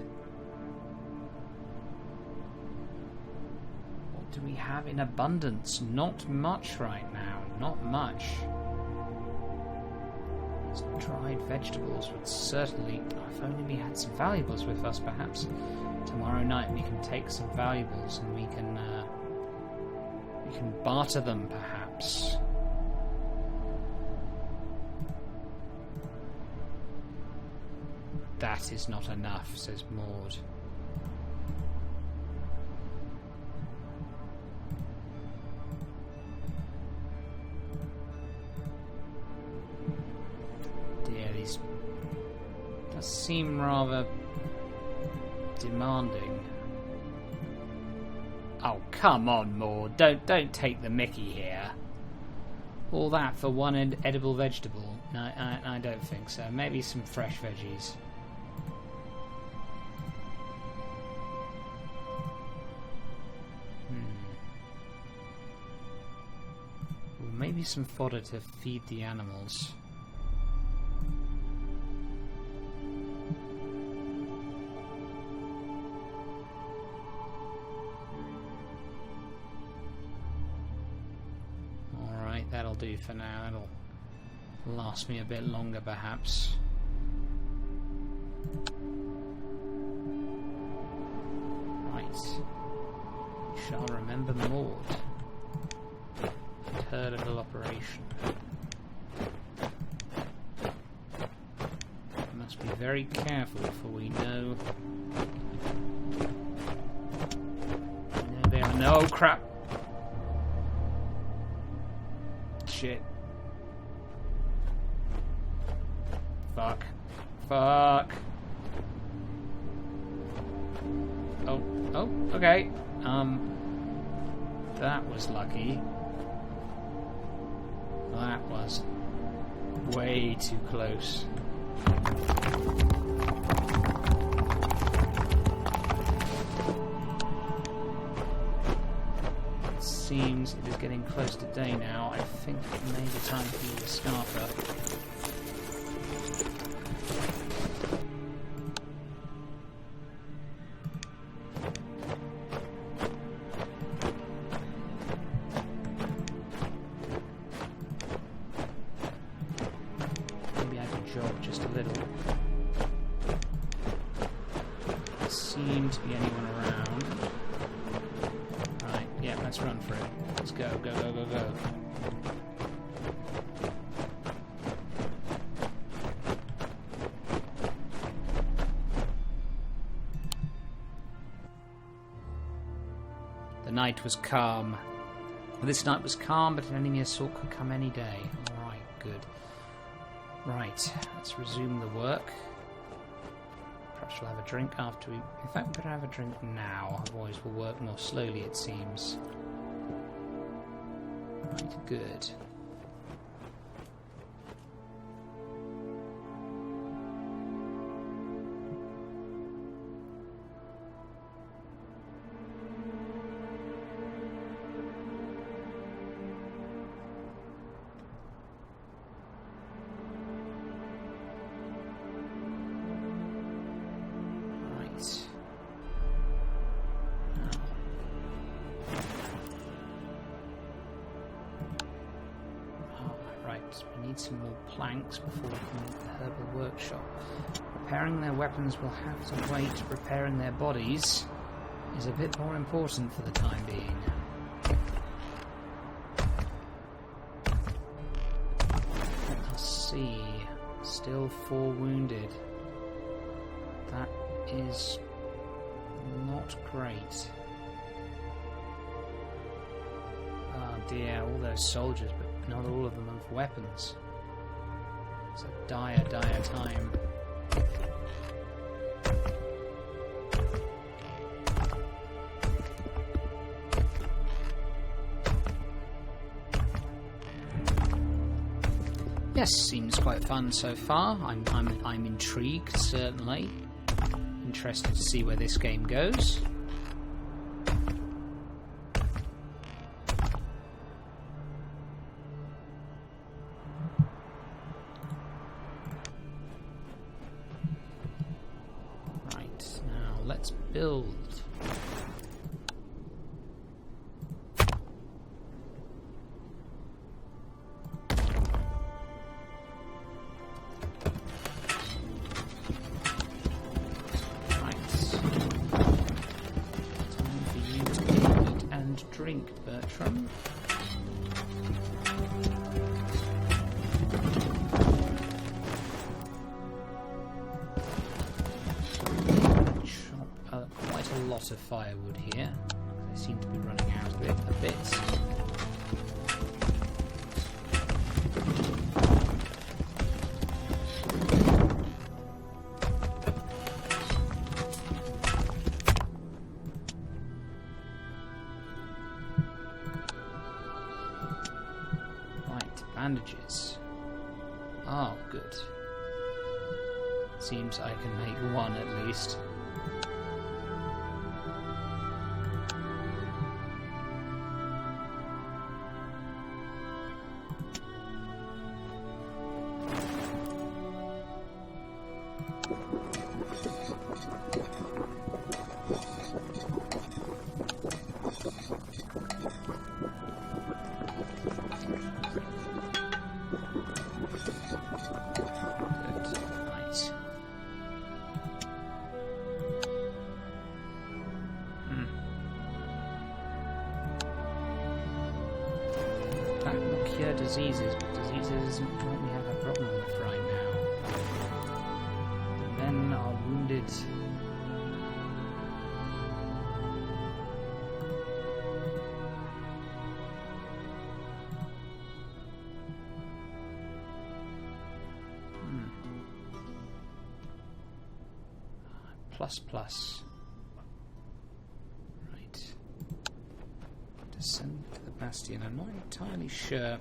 S1: Do we have in abundance? Not much right now. Not much. Dried vegetables would certainly... If only we had some valuables with us, perhaps. Tomorrow night we can take some valuables and we can barter them, perhaps. That is not enough, says Maud. These does seem rather demanding. Oh, come on, Maud. Don't take the mickey here. All that for one edible vegetable? No, I don't think so. Maybe some fresh veggies. Well, maybe some fodder to feed the animals. That'll do for now. That'll last me a bit longer, perhaps. Right. Shall remember Maud and her little operation. Must be very careful, for we know Oh crap. Shit. Fuck. Fuck. Oh, okay. That was lucky. That was way too close. It seems it is getting close to day now. I think it may be time to use the scarper. The night was calm. Well, this night was calm, but an enemy assault could come any day. Alright, good. Right, let's resume the work. Perhaps we'll have a drink after we... In fact, we better have a drink now, otherwise we'll work more slowly, it seems. Right, good. We need some more planks before we can make the herbal workshop. Repairing their weapons will have to wait. Repairing their bodies is a bit more important for the time being. Let us see. Still 4 wounded. That is not great. Oh dear, all those soldiers, but not all of them have weapons. It's a dire, dire time. Yes, seems quite fun so far. I'm intrigued, certainly. Interested to see where this game goes. Let's build. Right. Time for you to eat and drink, Bertram. Lot of firewood here. They seem to be running out of it a bit. Right, bandages. Oh, good. Seems I can make one at least. That will cure diseases, but diseases isn't what we have a problem with right now. The men are wounded. plus plus. Right. Descend to the bastion. I'm not entirely sure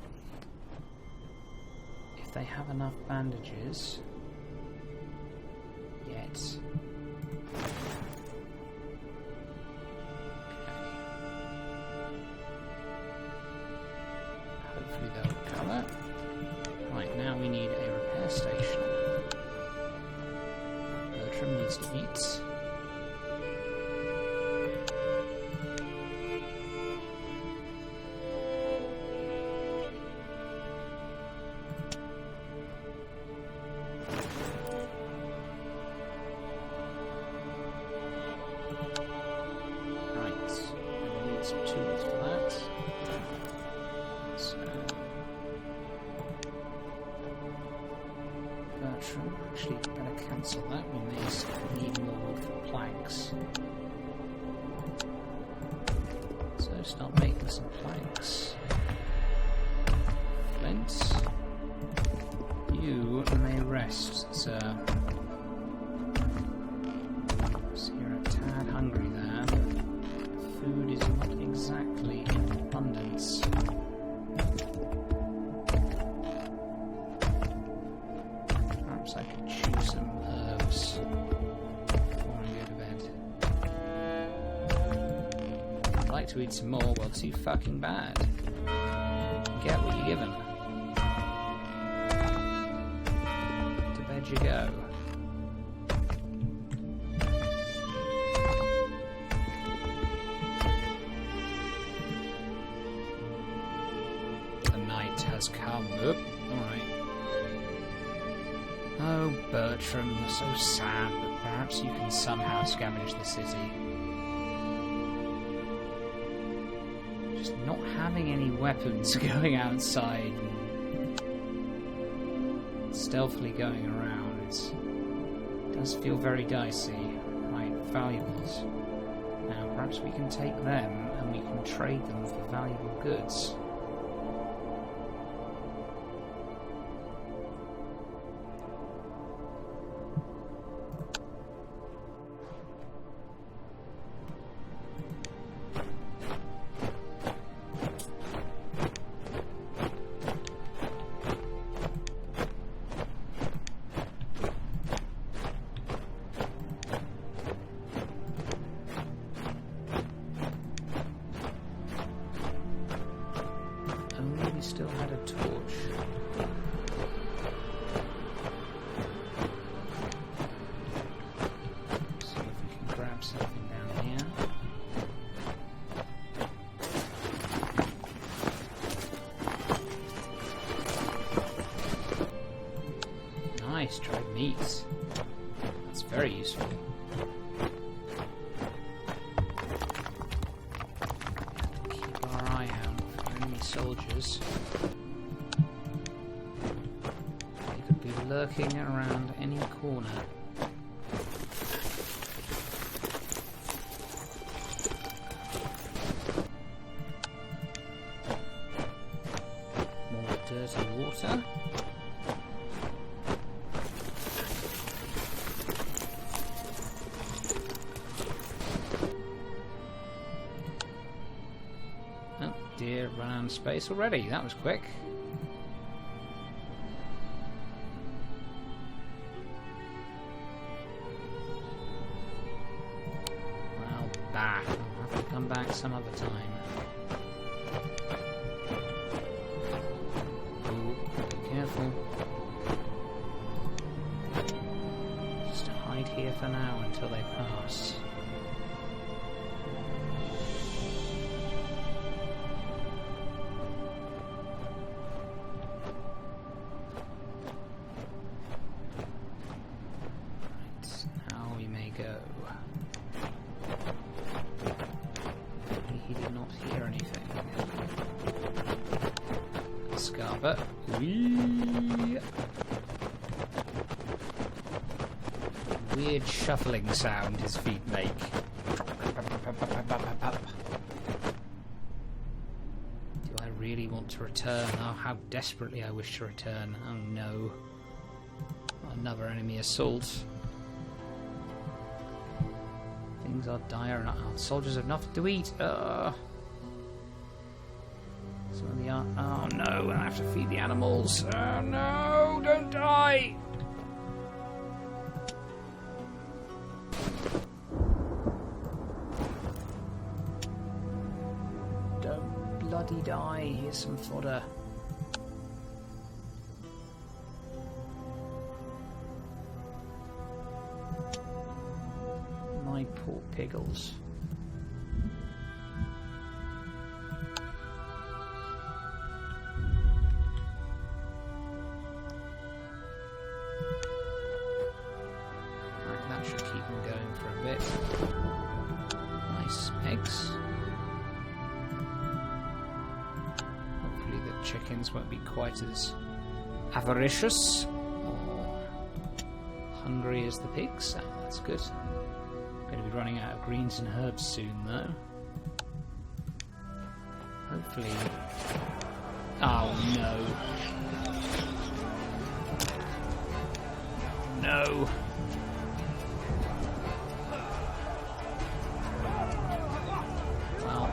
S1: if they have enough bandages yet. Hopefully they'll recover. Right, now we need a repair station. Bertram needs to eat. Actually, better cancel that. We may need more wood for planks. So start making some planks. Flint, you may rest, sir. So you're a tad hungry there. Food is not exactly in abundance. I could chew some herbs before I go to bed. I'd like to eat some more, well, too fucking bad. Get what you're given. To bed you go. The night has come. Oop, alright. Oh, Bertram, you're so sad, but perhaps you can somehow scavenge the city. Just not having any weapons going outside and stealthily going around, it does feel very dicey. Right, valuables. Now, perhaps we can take them and we can trade them for valuable goods. Still had a torch. See if we can grab something down here. Nice, dried meat. That's very useful. Keep our eye out for enemy soldiers. They could be lurking around any corner. More dirty water. Oh dear, run out of space already. That was quick. Well, back. I'll have to come back some other time. Ooh, be careful. Just hide here for now until they pass. Go. He did not hear anything. Scarper. Whee! Weird shuffling sound his feet make. Do I really want to return? Oh, how desperately I wish to return. Oh no. Another enemy assault. Things are dire and our soldiers have nothing to eat. Some of the oh no, I have to feed the animals. Oh no, don't die! Don't bloody die. Here's some fodder. My poor piggles. Right, that should keep them going for a bit. Nice eggs. Hopefully the chickens won't be quite as avaricious or hungry as the pigs. Oh, that's good. Going to be running out of greens and herbs soon, though. Hopefully. Oh no! No! Well.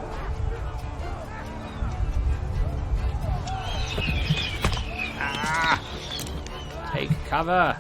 S1: Ah! Take cover!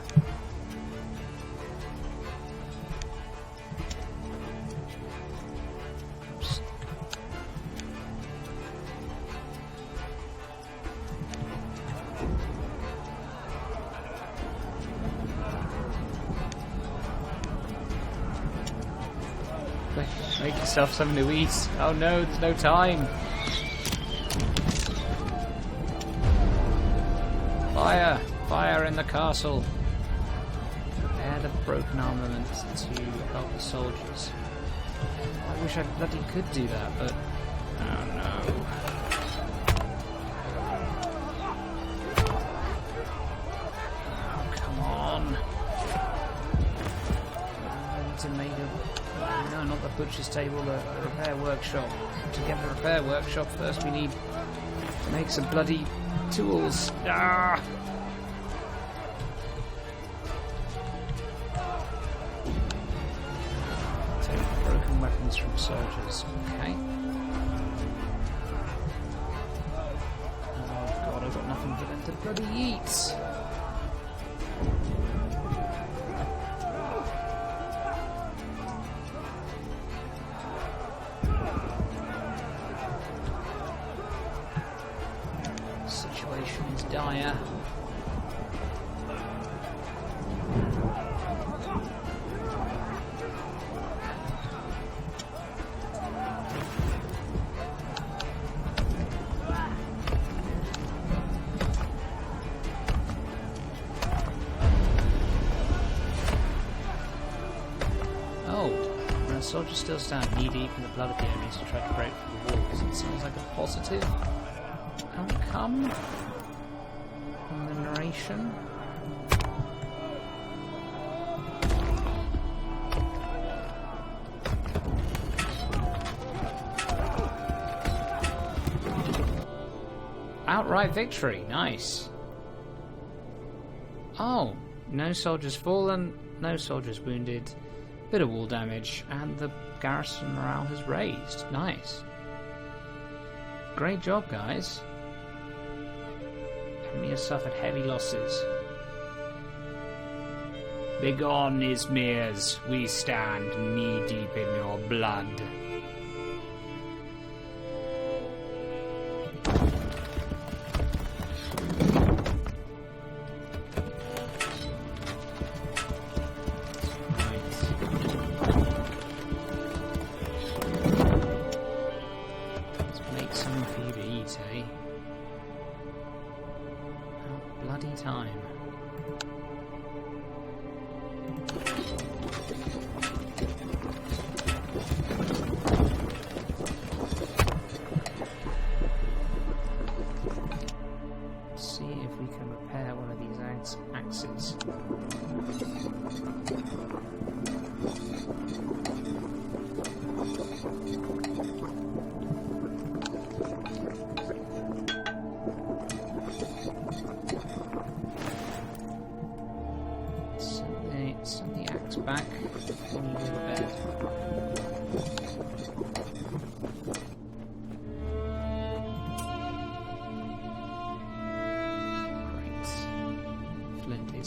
S1: Make yourself something to eat. Oh no, there's no time. Fire! Fire in the castle. Add a broken armament to help the soldiers. I wish I bloody could do that, but... oh no. Oh, come on. I need to make a... no, not the butcher's table, the repair workshop. To get the repair workshop, first we need to make some bloody tools. Ah! Take broken weapons from soldiers. Okay. Oh god, I've got nothing for them to bloody eat. Situation is dire. Oh, the soldiers still stand knee deep in the blood of the enemies who try to break through the walls. It sounds like a positive outcome from the narration. Outright victory, nice. Oh, no soldiers fallen, no soldiers wounded, bit of wall damage, and the garrison morale has raised. Nice. Great job, guys. Enemy has suffered heavy losses. Begone, Izmirs, we stand knee-deep in your blood. Let's make something for you to eat, eh? Bloody time.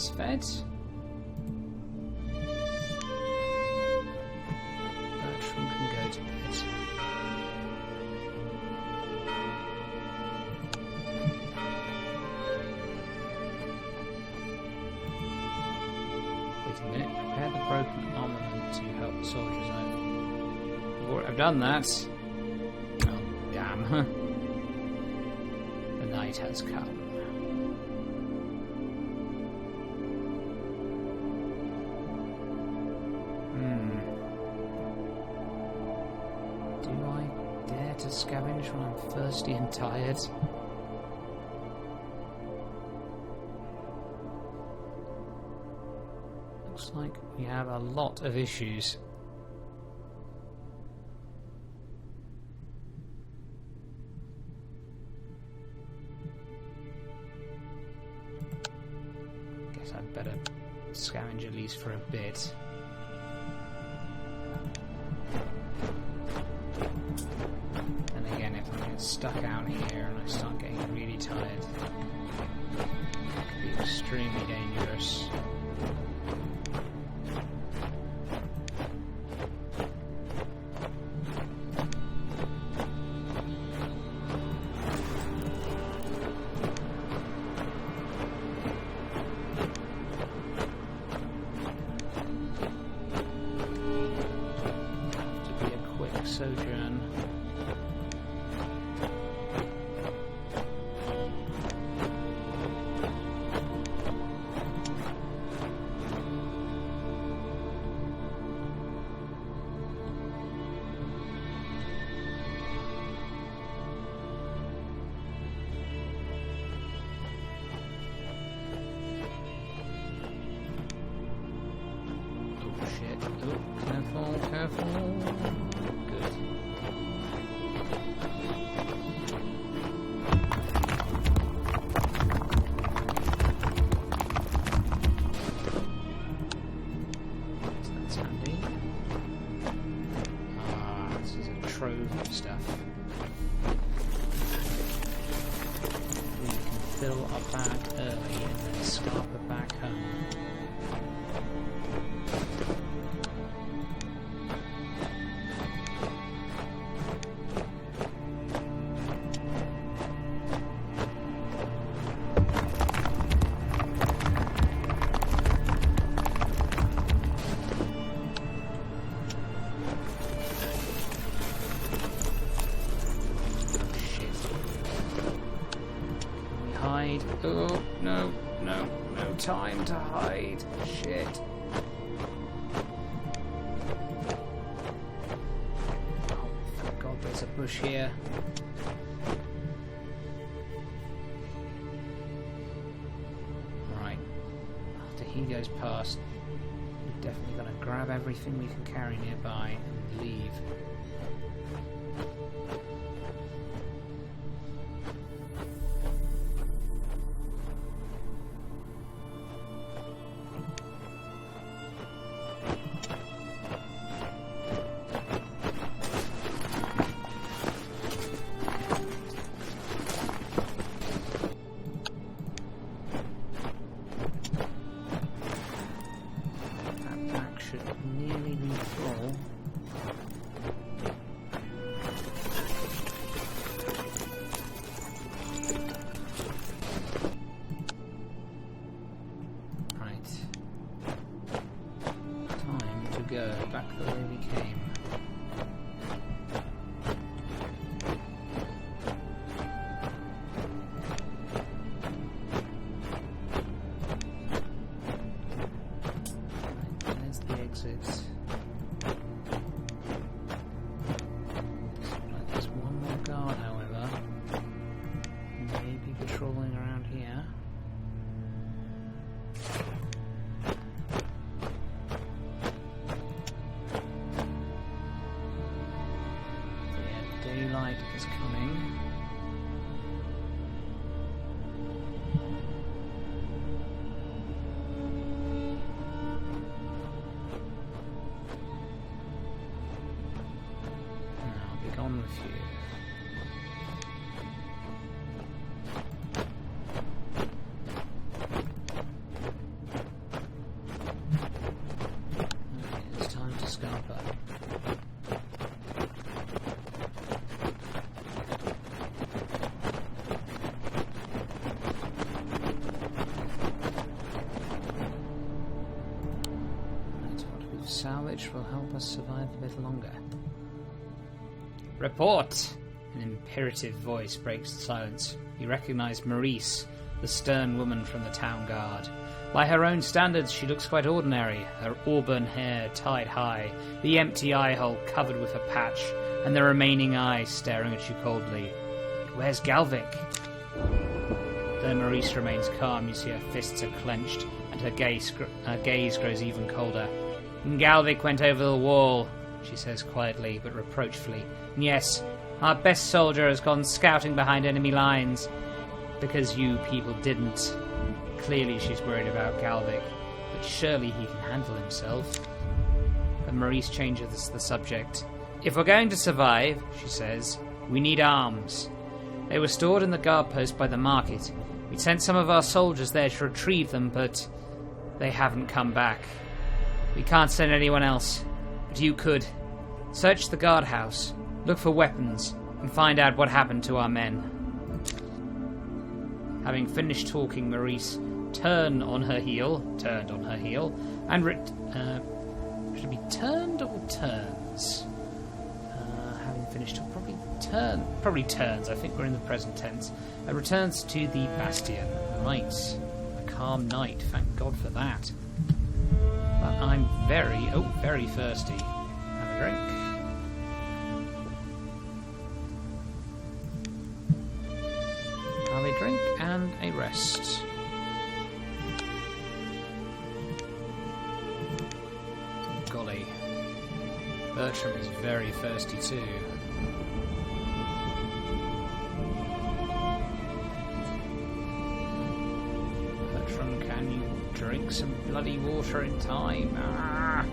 S1: That's fed. Bertram can go to bed. Wait a minute. Prepare the broken armament to help the soldiers out. I've done that. Oh, damn. The night has come. Do I dare to scavenge when I'm thirsty and tired? Looks like we have a lot of issues. Guess I'd better scavenge at least for a bit. And again, if I get stuck out here and I start getting really tired, it could be extremely dangerous. Sojourn. Oh shit. Oh, careful, careful. Of stuff. We can fill our bag early and then scarper back home. Oh, no, no, no time to hide. Shit. Oh, thank God there's a bush here. Right. After he goes past, we're definitely going to grab everything we can carry nearby and leave. Nearly be full. Right. Time to go back the way we came. There's one more guard, however. Maybe patrolling around here. Yeah, daylight is coming. On with you. salvage will help us survive a little longer. Report! An imperative voice breaks the silence. You recognize Maurice, the stern woman from the town guard. By her own standards, she looks quite ordinary, her auburn hair tied high, the empty eye hole covered with a patch, and the remaining eye staring at you coldly. Where's Galvic? Though Maurice remains calm, you see her fists are clenched, and her gaze grows even colder. Galvic went over the wall, she says quietly but reproachfully. Yes, our best soldier has gone scouting behind enemy lines. Because you people didn't. Clearly she's worried about Galvic, but surely he can handle himself. And Maurice changes the subject. If we're going to survive, she says, we need arms. They were stored in the guard post by the market. We sent some of our soldiers there to retrieve them, but they haven't come back. We can't send anyone else, but you could. Search the guardhouse, look for weapons, and find out what happened to our men. Having finished talking, Maurice turned on her heel, and should it be turned or turns? Having finished, probably turns. I think we're in the present tense. Returns to the bastion. Right, a calm night. Thank God for that. But I'm very thirsty. Have a drink. Have a drink and a rest. Golly. Bertram is very thirsty too. Bertram, can you drink some bloody water in time? Ah!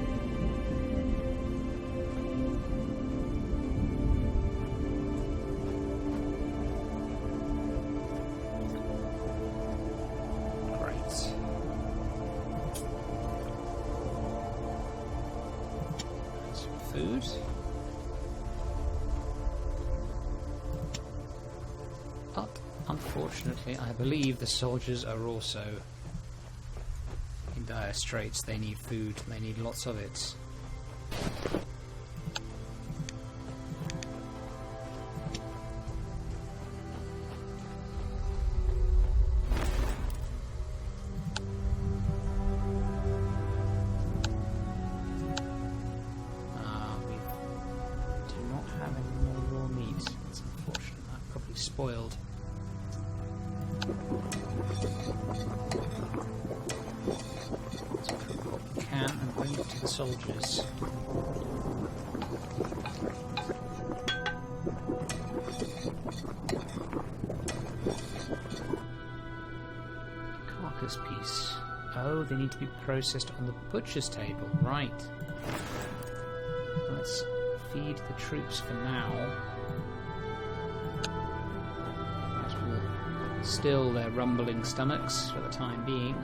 S1: Food. But, unfortunately, I believe the soldiers are also in dire straits. They need food. They need lots of it. Spoiled. Let's cook what we can and bring it to the soldiers. Carcass piece. Oh, they need to be processed on the butcher's table. Right. Let's feed the troops for now. Still their rumbling stomachs for the time being.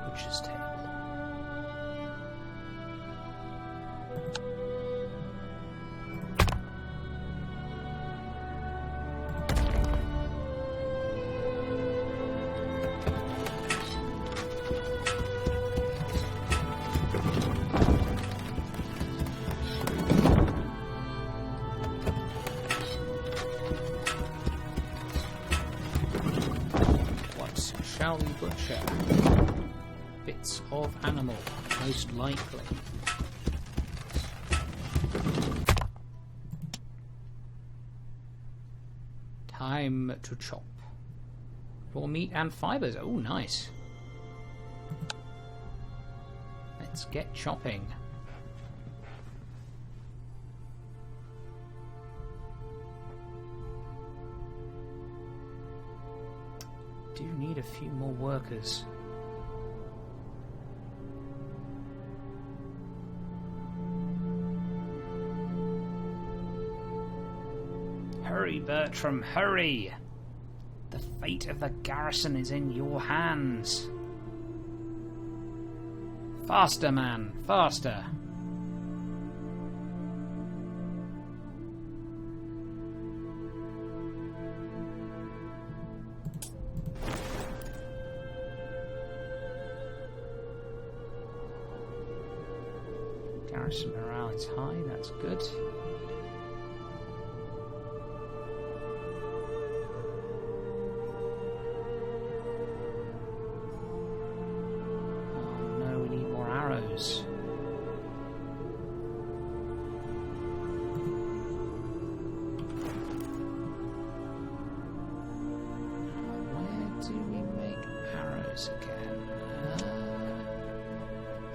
S1: Butcher's table. Shall we butcher? Bits of animal, most likely. Time to chop. Raw meat and fibres. Oh, nice. Let's get chopping. Do need a few more workers. Hurry, Bertram, hurry! The fate of the garrison is in your hands. Faster, man, faster. Garrison morale is high, that's good. Oh no, we need more arrows. Where do we make arrows again?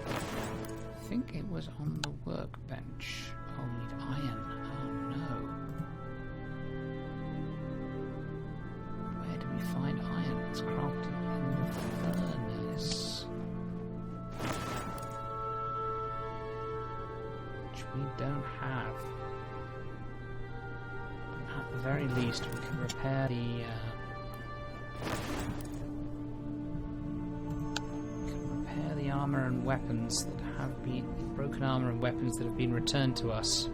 S1: I think it was on the workbench. Oh, we need iron. Oh no. Where do we find iron? It's crafted in the furnace. Which we don't have. But at the very least, we can repair the armor and weapons that have been broken armor and weapons that have been returned to us.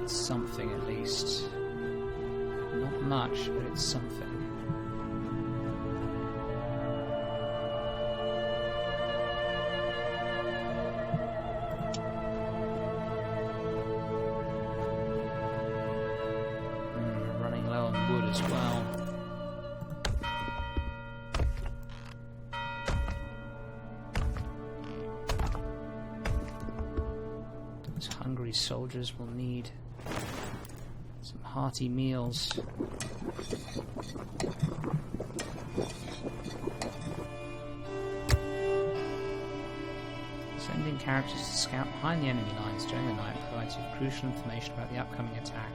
S1: It's something at least. Not much, but it's something. As well. Those hungry soldiers will need some hearty meals. Sending characters to scout behind the enemy lines during the night provides you with crucial information about the upcoming attack.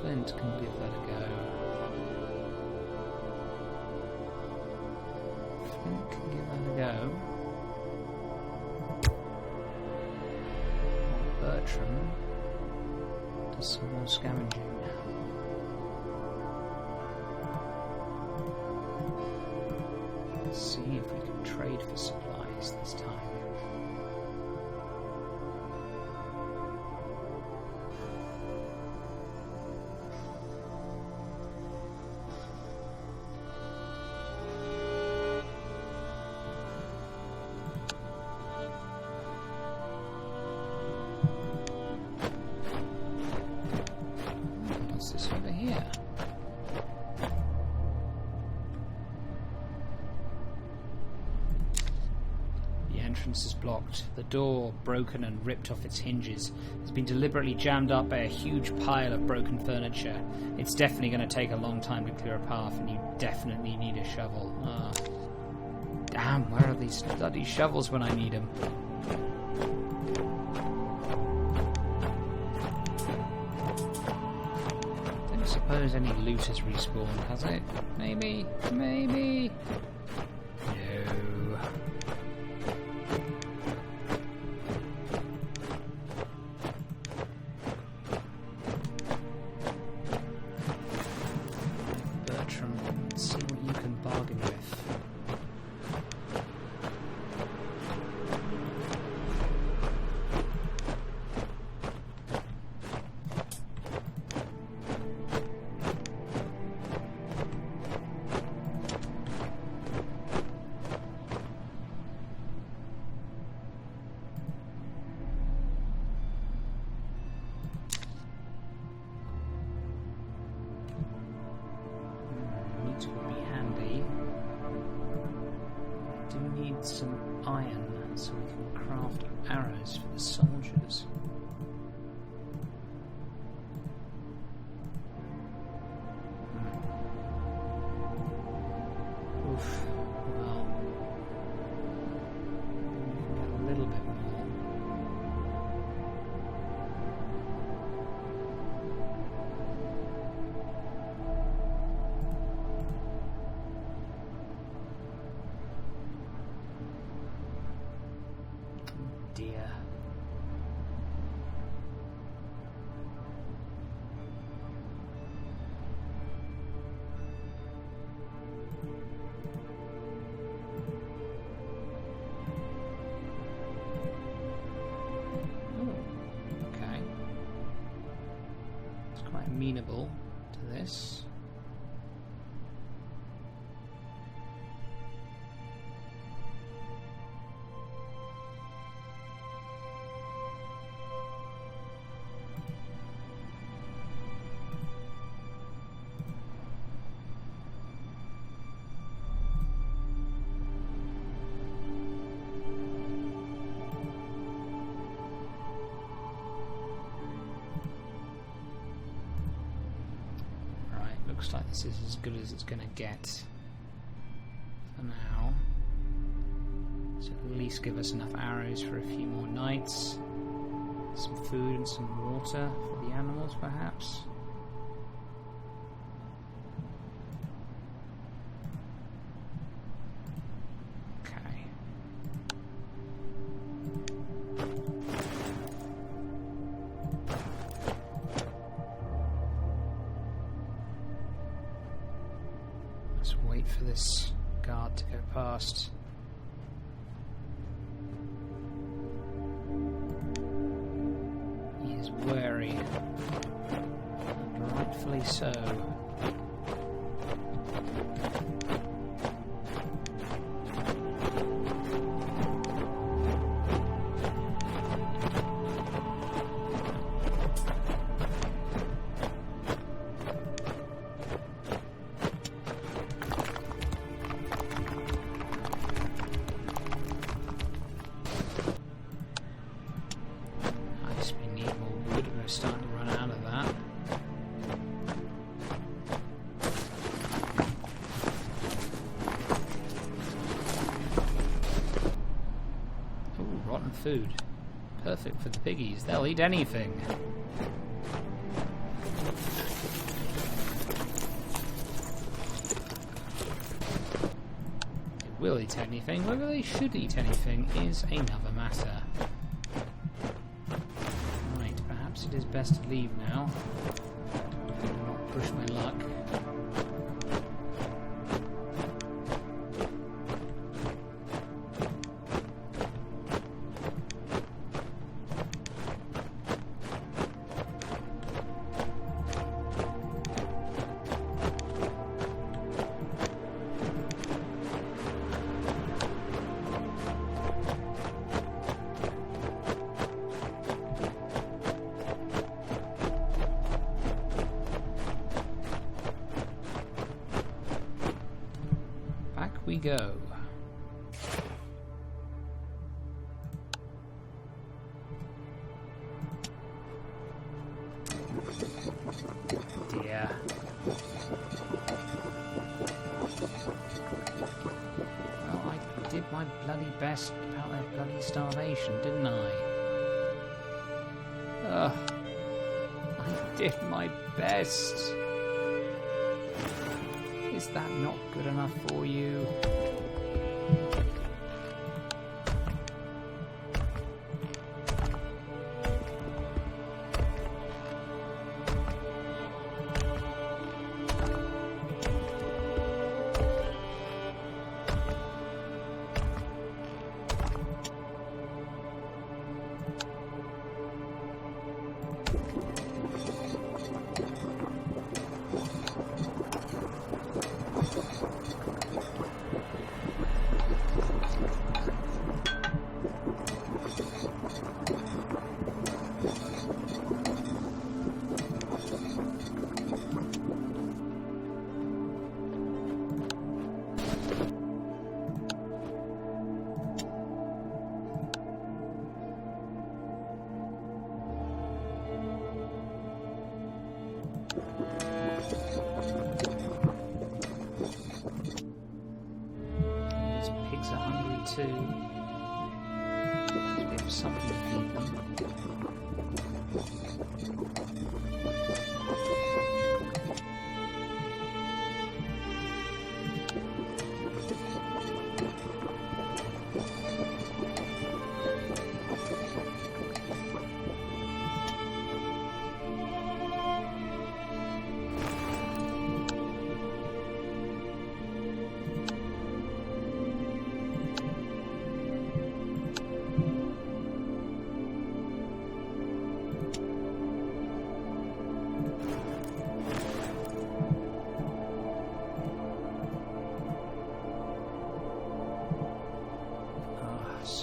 S1: Flint can give that a go. Flint can give that a go. Bertram does some more scavenging. Let's see if we can trade for supplies this time. What's this over here? The entrance is blocked. The door, broken and ripped off its hinges, has been deliberately jammed up by a huge pile of broken furniture. It's definitely going to take a long time to clear a path, and you definitely need a shovel. Damn, where are these bloody shovels when I need them? Don't suppose any loot has respawned, has it? Maybe? Maybe? No. Bertram, let's see what you can bargain with. Meat would be handy. Do we need some iron so we can craft arrows for the soldiers? Oof. Well, we can get a little bit more. amenable to this. Looks like this is as good as it's going to get for now. So at least give us enough arrows for a few more nights. Some food and some water for the animals, perhaps. Okay. Wait for this guard to go past. He is wary, and rightfully so. Starting to run out of that. Ooh, rotten food. Perfect for the piggies. They'll eat anything. They will eat anything. Whether they should eat anything is another matter. It is best to leave now. Not push my luck. We go. Dear. Well, I did my bloody best about their bloody starvation, didn't I? I did my best. Is that not good enough for you? These pigs are hungry too. There's a bit of something to feed them.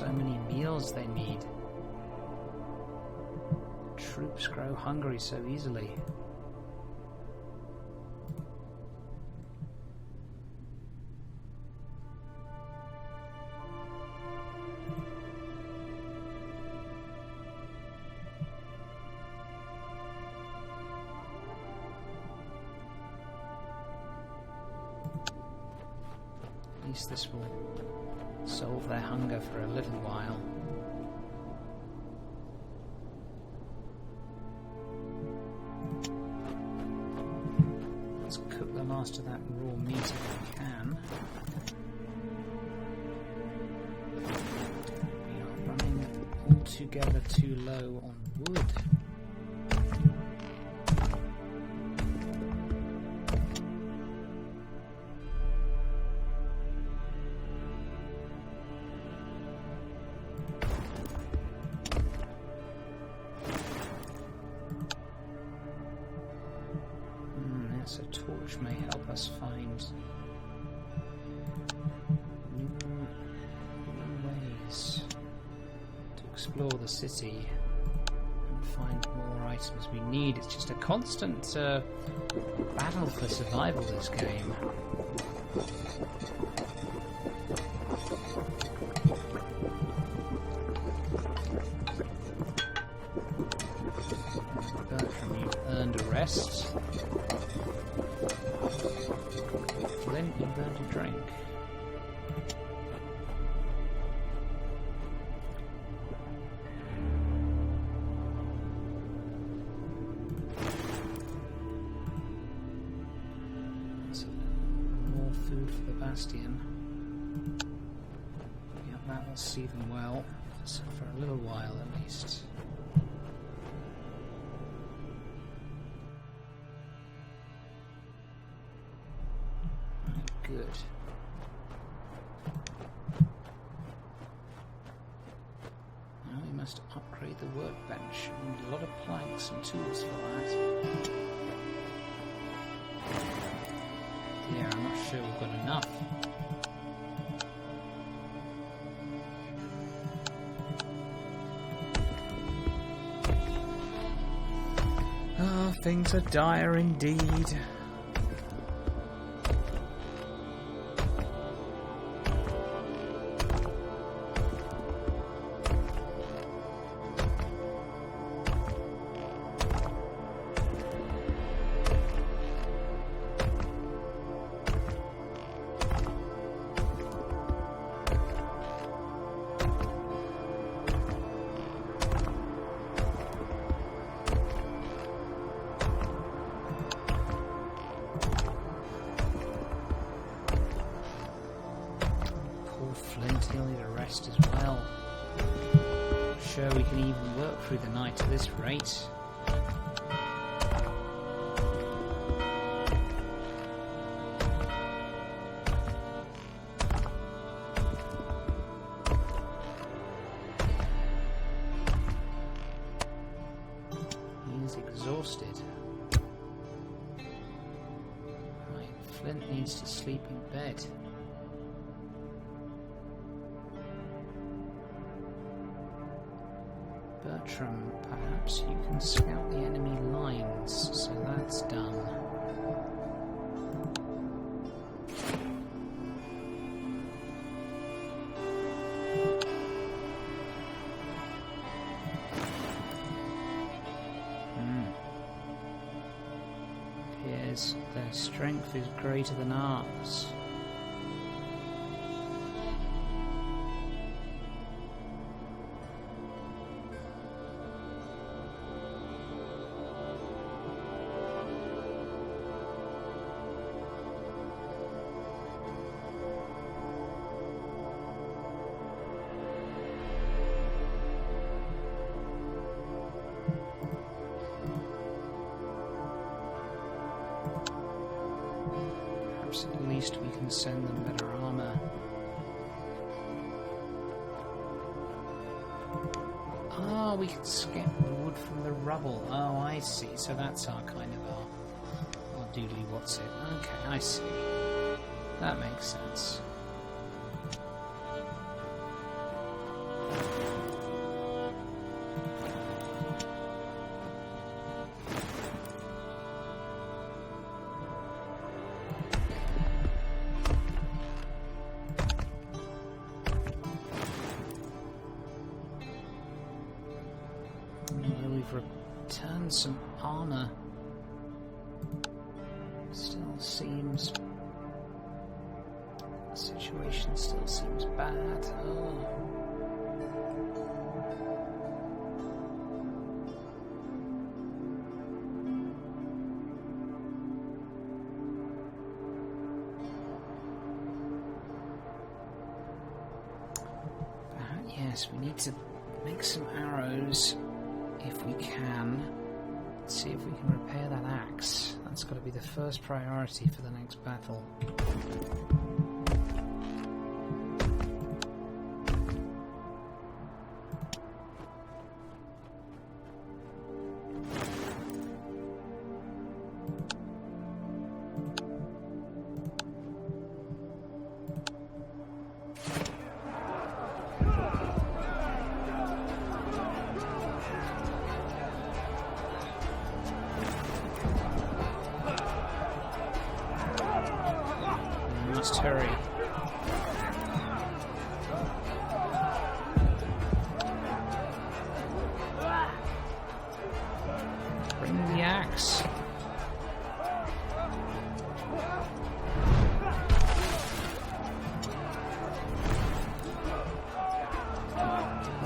S1: so many meals they need. Troops grow hungry so easily. At least this will solve their hunger for a little while. Let's cook the last of that raw meat if we can. We are running altogether too low on wood. A torch may help us find new ways to explore the city and find more items we need. It's just a constant battle for survival, this game. Bertram, you've earned a rest. Flint, you've earned a drink. So, more food for the Bastion. Yeah, that will see them well, so for a little while at least. Good. Now we must upgrade the workbench. We need a lot of planks and tools for that. Yeah, I'm not sure we've got enough. Oh, things are dire indeed. Flint, he'll need a rest as well. Sure, we can even work through the night at this rate. He's exhausted. Right, Flint needs to sleep in bed. Bertram, perhaps you can scout the enemy lines, so that's done. Appears their strength is greater than ours. At least we can send them better armor. Ah, we can skip the wood from the rubble. Oh, I see. So that's our kind of our doodly what's it. Okay, I see. That makes sense. return some armor. Still seems... the situation still seems bad. Oh. Yes, we need to make some arrows if we can. Let's see if we can repair that axe. That's got to be the first priority for the next battle. Must hurry. Bring the axe.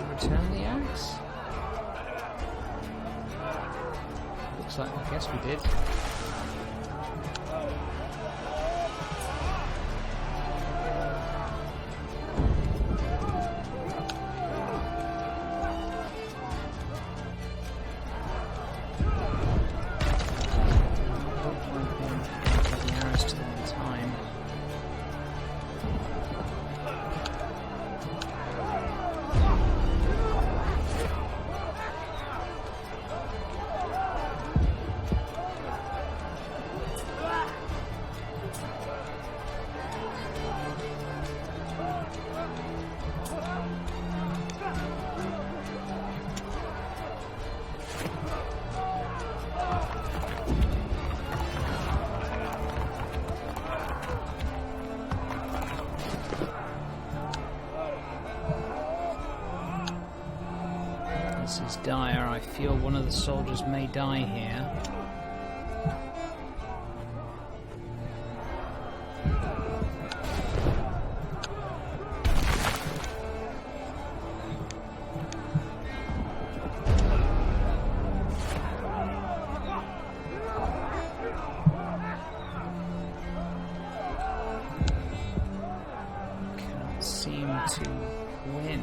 S1: Return the axe. Looks like, I guess we did. This is dire. I feel one of the soldiers may die here. Can't seem to win.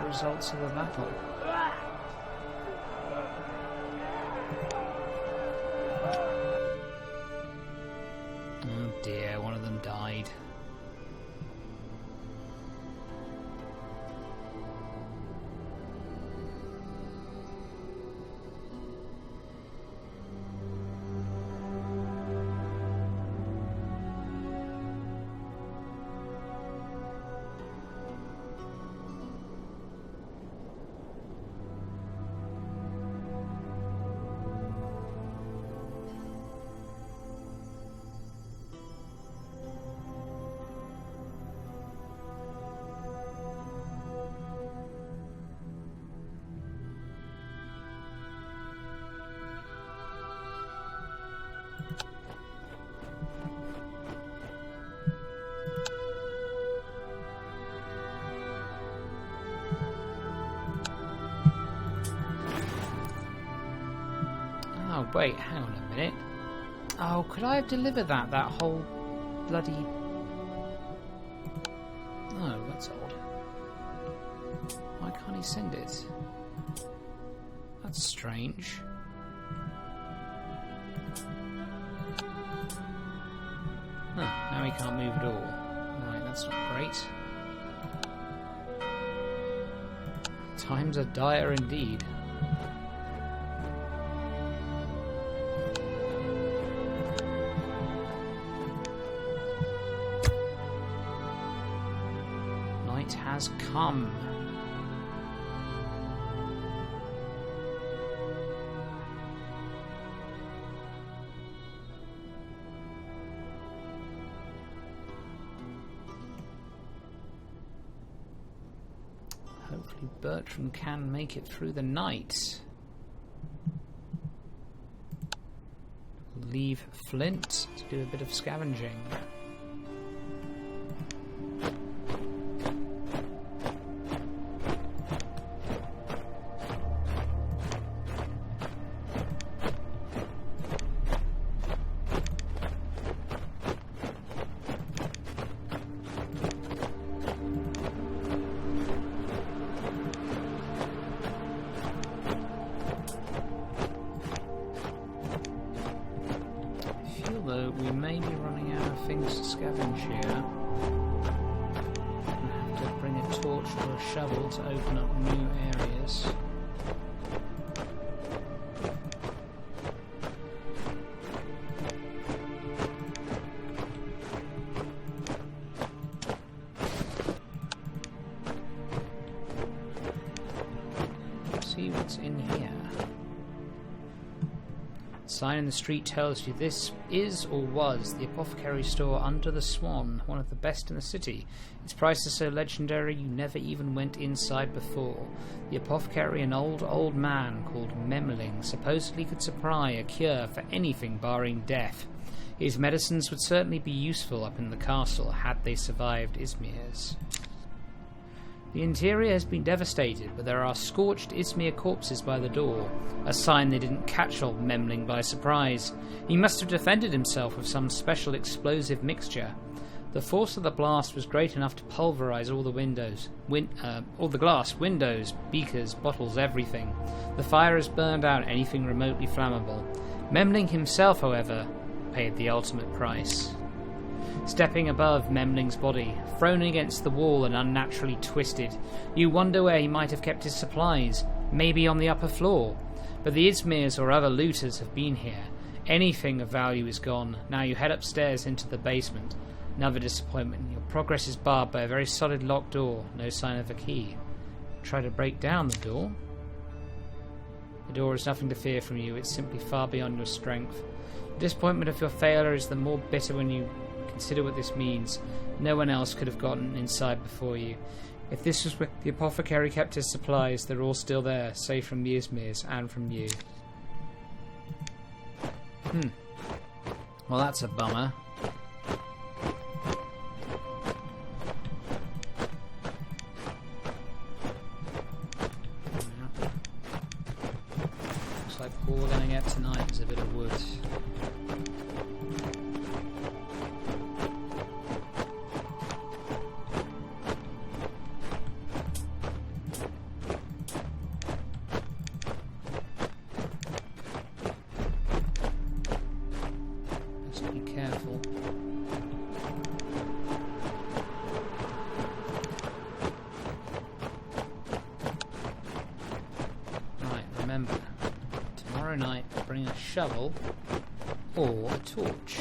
S1: Results of the battle. Oh dear, one of them died. Oh, wait, hang on a minute. Oh, could I have delivered that whole bloody... Oh, that's odd. Why can't he send it? That's strange. Huh, now he can't move at all. Right, that's not great. Times are dire indeed. Night has come. Hopefully Bertram can make it through the night. Leave Flint to do a bit of scavenging. We may be running out of things to scavenge here. We'll have to bring a torch or a shovel to open up new areas. Let's see what's in here. Sign in the street tells you this is or was the apothecary store under the Swan, one of the best in the city. Its price is so legendary you never even went inside before. The apothecary, an old man called Memling, supposedly could supply a cure for anything barring death. His medicines would certainly be useful up in the castle had they survived Izmir's. The interior has been devastated, but there are scorched Izmir corpses by the door, a sign they didn't catch old Memling by surprise. He must have defended himself with some special explosive mixture. The force of the blast was great enough to pulverize all the windows, all the glass, windows, beakers, bottles, everything. The fire has burned out anything remotely flammable. Memling himself, however, paid the ultimate price. Stepping above Memling's body, thrown against the wall and unnaturally twisted, you wonder where he might have kept his supplies, maybe on the upper floor. But the Izmirs or other looters have been here. Anything of value is gone. Now you head upstairs into the basement. Another disappointment. Your progress is barred by a very solid locked door. No sign of a key. Try to break down the door. The door is nothing to fear from you. It's simply far beyond your strength. The disappointment of your failure is the more bitter when you consider what this means. No one else could have gotten inside before you. If this was where the apothecary kept his supplies, they're all still there, safe from the Izmirs and from you. Well, that's a bummer. Looks like all we're going to get tonight is a bit of wood. Remember, tomorrow night bring a shovel or a torch.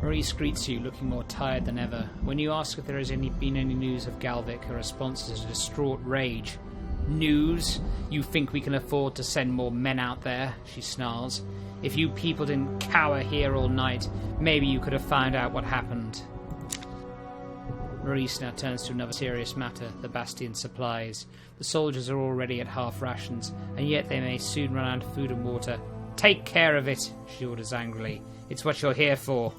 S1: Maurice greets you, looking more tired than ever. When you ask if there has been any news of Galvic, her response is a distraught rage. News? You think we can afford to send more men out there? She snarls. If you people didn't cower here all night, maybe you could have found out what happened. Maurice now turns to another serious matter, the Bastion supplies. The soldiers are already at half rations, and yet they may soon run out of food and water. Take care of it, she orders angrily. It's what you're here for.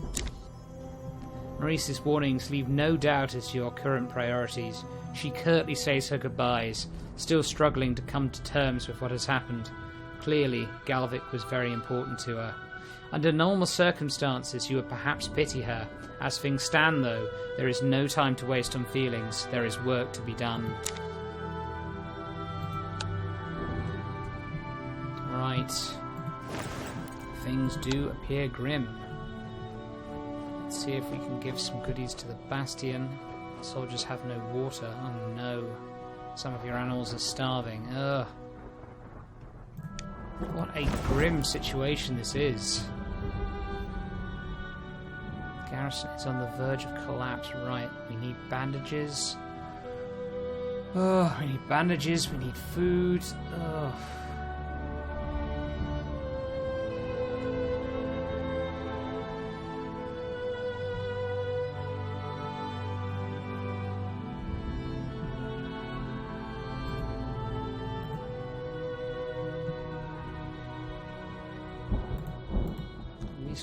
S1: Maurice's warnings leave no doubt as to your current priorities. She curtly says her goodbyes, still struggling to come to terms with what has happened. Clearly, Galvic was very important to her. Under normal circumstances, you would perhaps pity her. As things stand, though, there is no time to waste on feelings. There is work to be done. Right. Things do appear grim. Let's see if we can give some goodies to the Bastion. Soldiers have no water. Oh no. Some of your animals are starving. Ugh. What a grim situation this is. Garrison is on the verge of collapse. Right, we need bandages. Oh, we need bandages, we need food. Oh.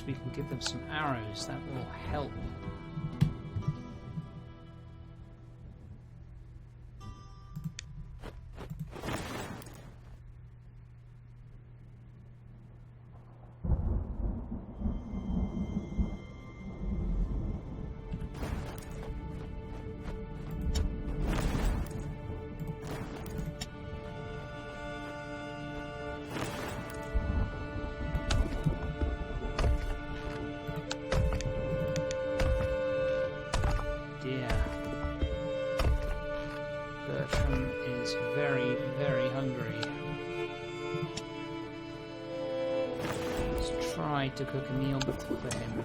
S1: We can give them some arrows, that will help. To cook a meal for him.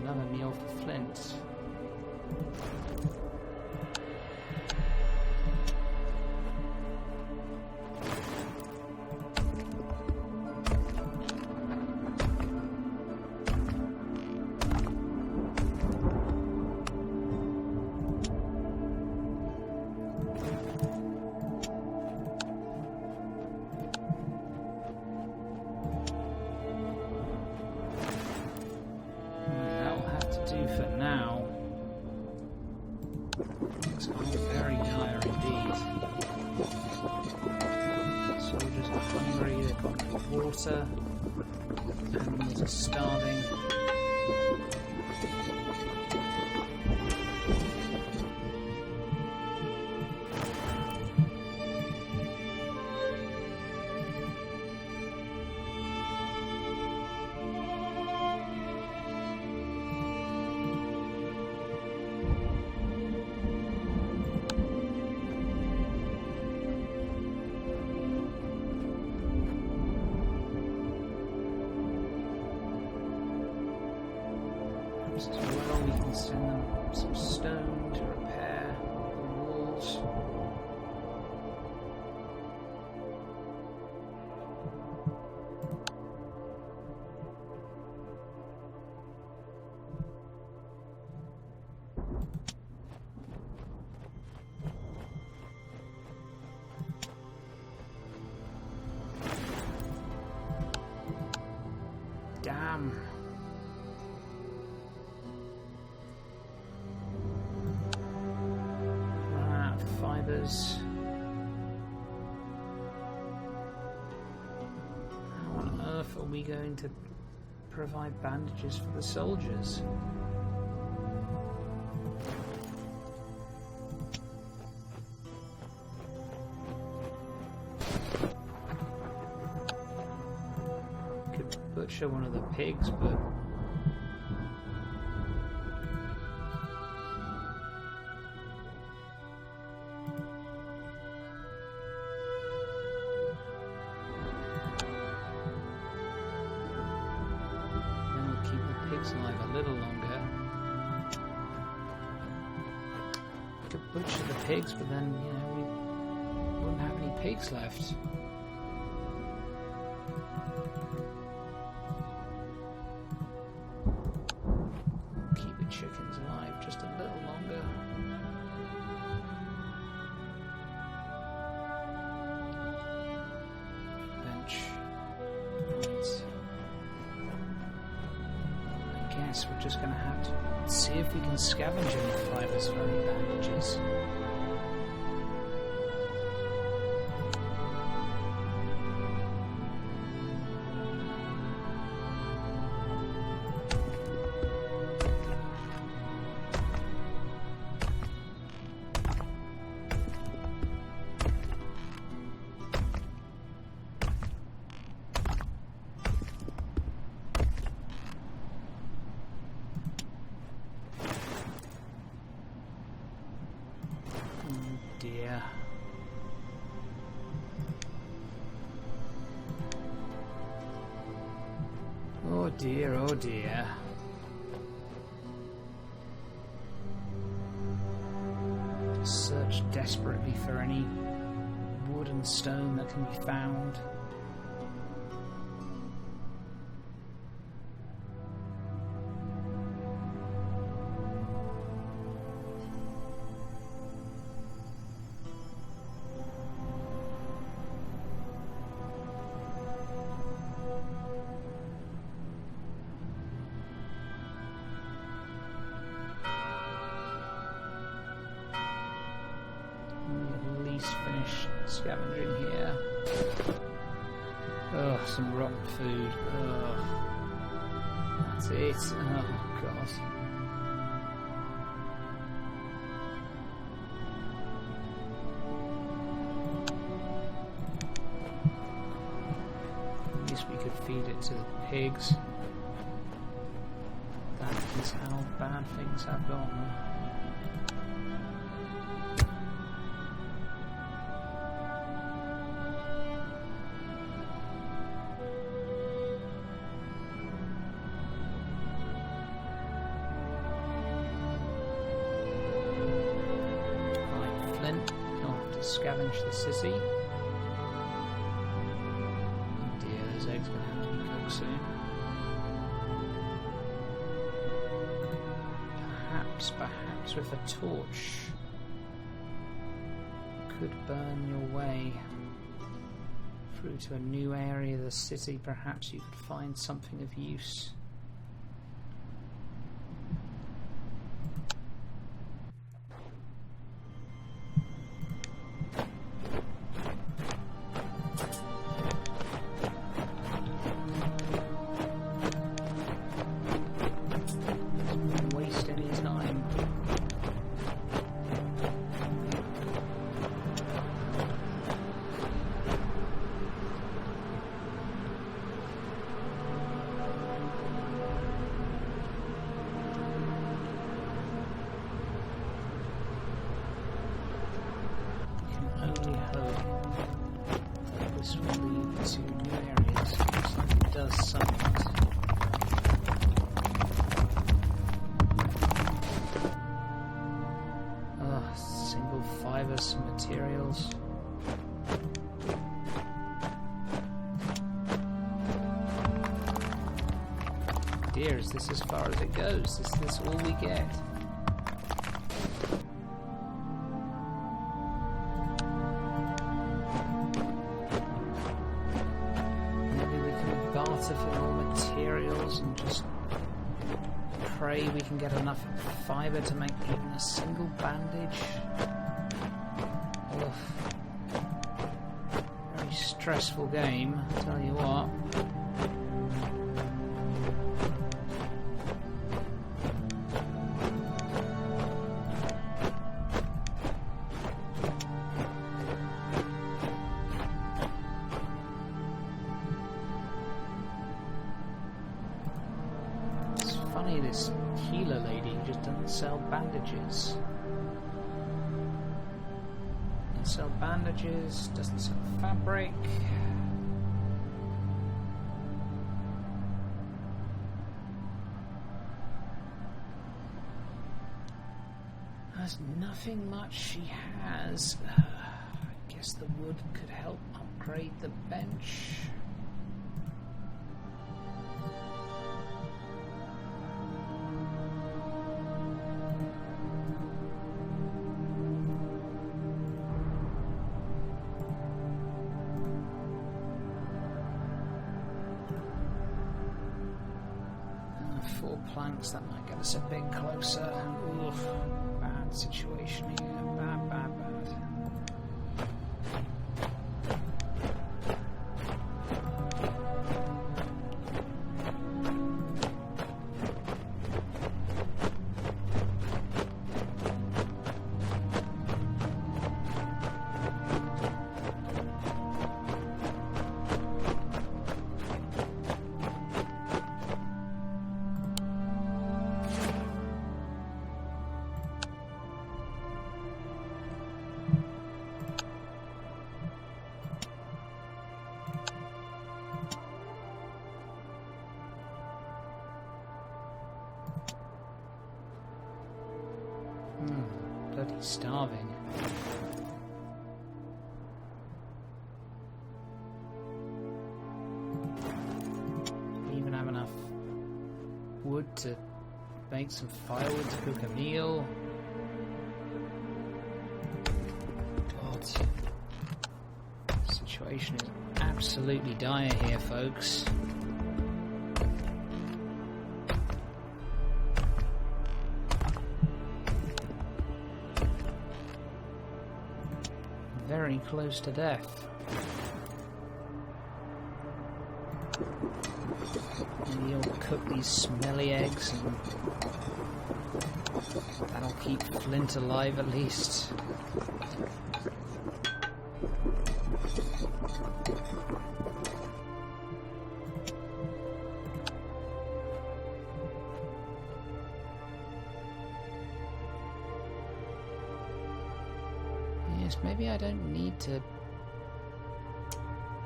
S1: Another meal for Flint. For now, it's very dire indeed. Soldiers are hungry, they've got no water, animals are starving. As well, we can send them some stone to repair the walls. Damn. Fibers. How on earth are we going to provide bandages for the soldiers? Could butcher one of the pigs, but alive a little longer. We could butcher the pigs, but then, you know, we wouldn't have any pigs left. Keep the chickens alive just a little longer. this, we're just going to have to see if we can scavenge any fibres for any bandages. Dear. Oh dear, oh dear. Search desperately for any wood and stone that can be found. Finish scavenging here. Ugh, some rotten food. Ugh. That's it. Oh god. At least we could feed it to the pigs. That is how bad things have gone. Scavenge the city. Oh dear, those eggs are going to have to be cooked soon. Perhaps with a torch could burn your way through to a new area of the city. Perhaps you could find something of use. Some materials. Dear, is this as far as it goes? Is this all we get? Maybe we can barter for more materials and just pray we can get enough fibre to make even a single bandage. Very stressful game, I'll tell you what. It's funny, this healer lady just doesn't sell bandages. Sell bandages, doesn't sell fabric. There's nothing much she has. I guess the wood could help upgrade the bench. 4 planks, that might get us a bit closer. Oof, bad situation here. Bad, bad, bad. Bloody starving. We even have enough wood to make some firewood to cook a meal. God. The situation is absolutely dire here, folks. Very close to death. Maybe you'll cook these smelly eggs and that'll keep Flint alive at least. Yes, maybe I don't need to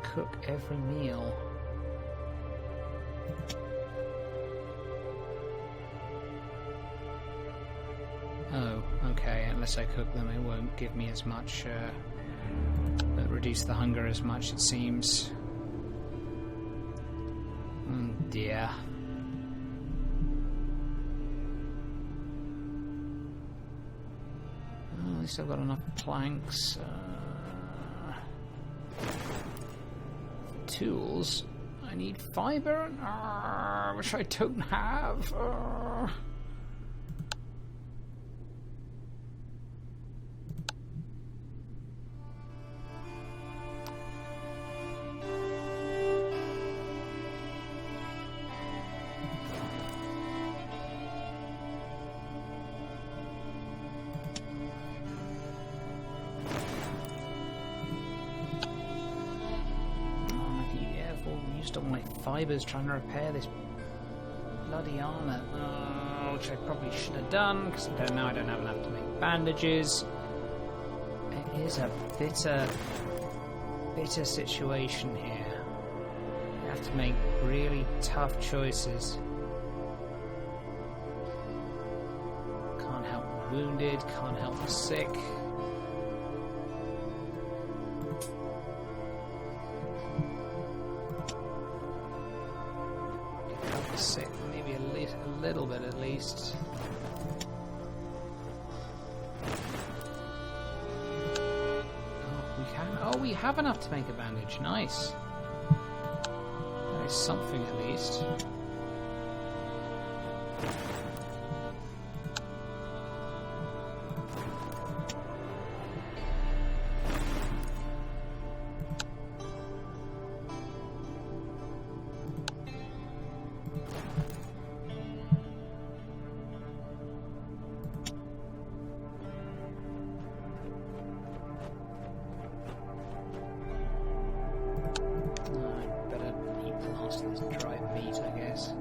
S1: cook every meal. Oh, okay, unless I cook them it won't give me as much, reduce the hunger as much, it seems. Oh dear. At least I've got enough planks. Tools. I need fiber, which I don't have. All my fibers trying to repair this bloody armor, which I probably should have done because now I don't have enough to make bandages. It is a bitter situation here. You have to make really tough choices. Can't help the wounded, can't help the sick. Sick, maybe a little bit at least. We have enough to make a bandage. Nice. That is something at least. This dried meat, I guess.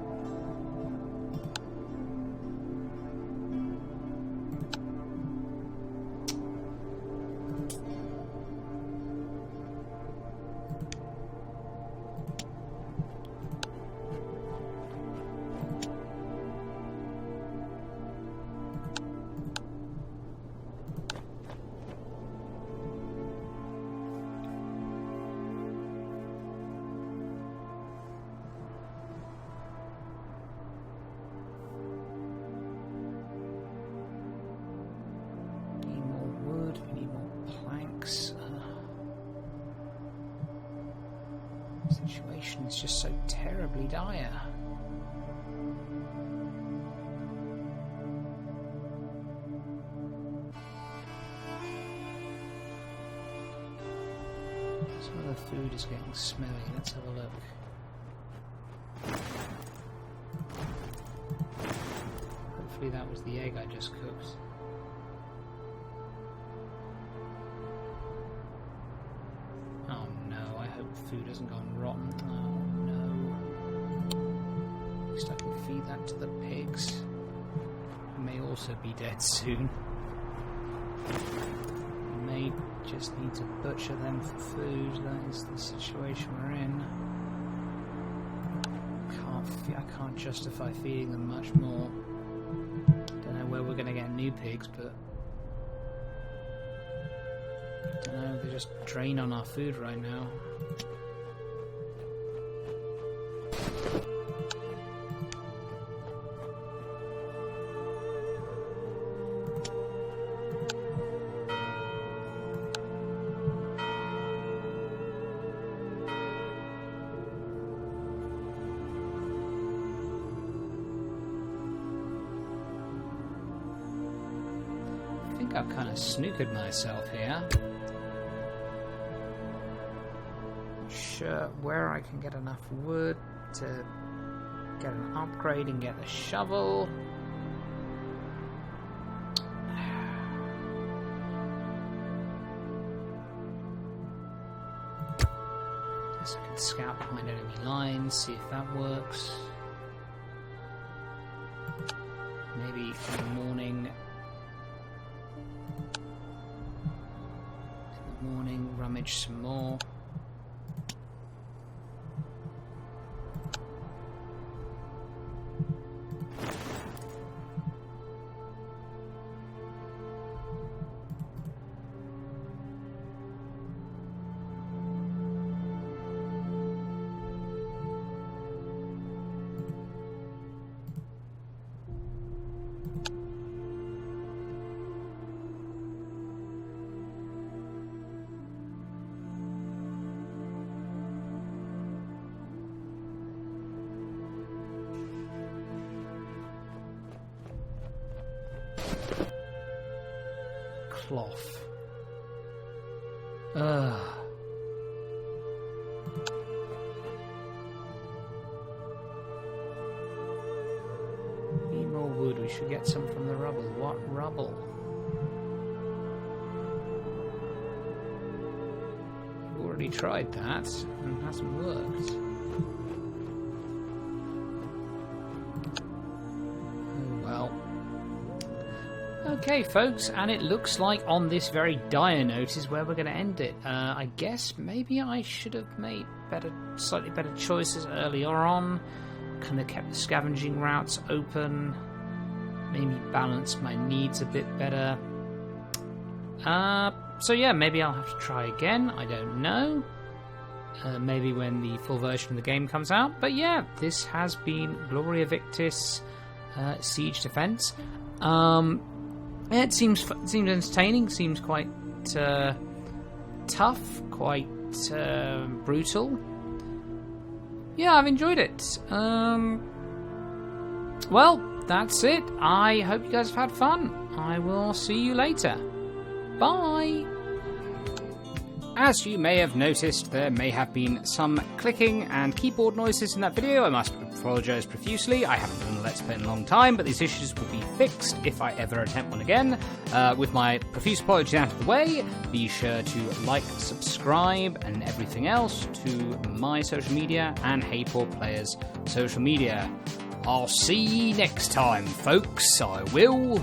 S1: Situation is just so terribly dire. Some of the food is getting smelly. Let's have a look. Hopefully that was the egg I just cooked. Oh no, I hope food hasn't gone rotten. Oh no. At least I can feed that to the pigs. Who may also be dead soon. We may just need to butcher them for food. That is the situation we're in. I can't justify feeding them much more. Don't know where we're going to get new pigs, but I don't know, they just drain on our food right now. I think I've kind of snookered myself here. Sure, where I can get enough wood to get an upgrade and get the shovel. Guess I can scout behind enemy lines, see if that works. Maybe in the morning. Rummage some more. Cloth. Need more wood. We should get some from the rubble. What rubble? We've already tried that and it hasn't worked. Okay, folks, and it looks like on this very dire note is where we're going to end it. I guess maybe I should have made slightly better choices earlier on. Kind of kept the scavenging routes open. Maybe balanced my needs a bit better. So yeah, maybe I'll have to try again. I don't know. Maybe when the full version of the game comes out. But yeah, this has been Gloria Victis Siege Defense. It seems entertaining, seems quite tough, quite brutal. Yeah, I've enjoyed it. Well, that's it. I hope you guys have had fun. I will see you later. Bye! As you may have noticed, there may have been some clicking and keyboard noises in that video. I must apologise profusely. I haven't done a Let's Play in a long time, but these issues will be fixed if I ever attempt one again. With my profuse apologies out of the way, be sure to like, subscribe, and everything else to my social media and Hey Poor Players' social media. I'll see you next time, folks. I will.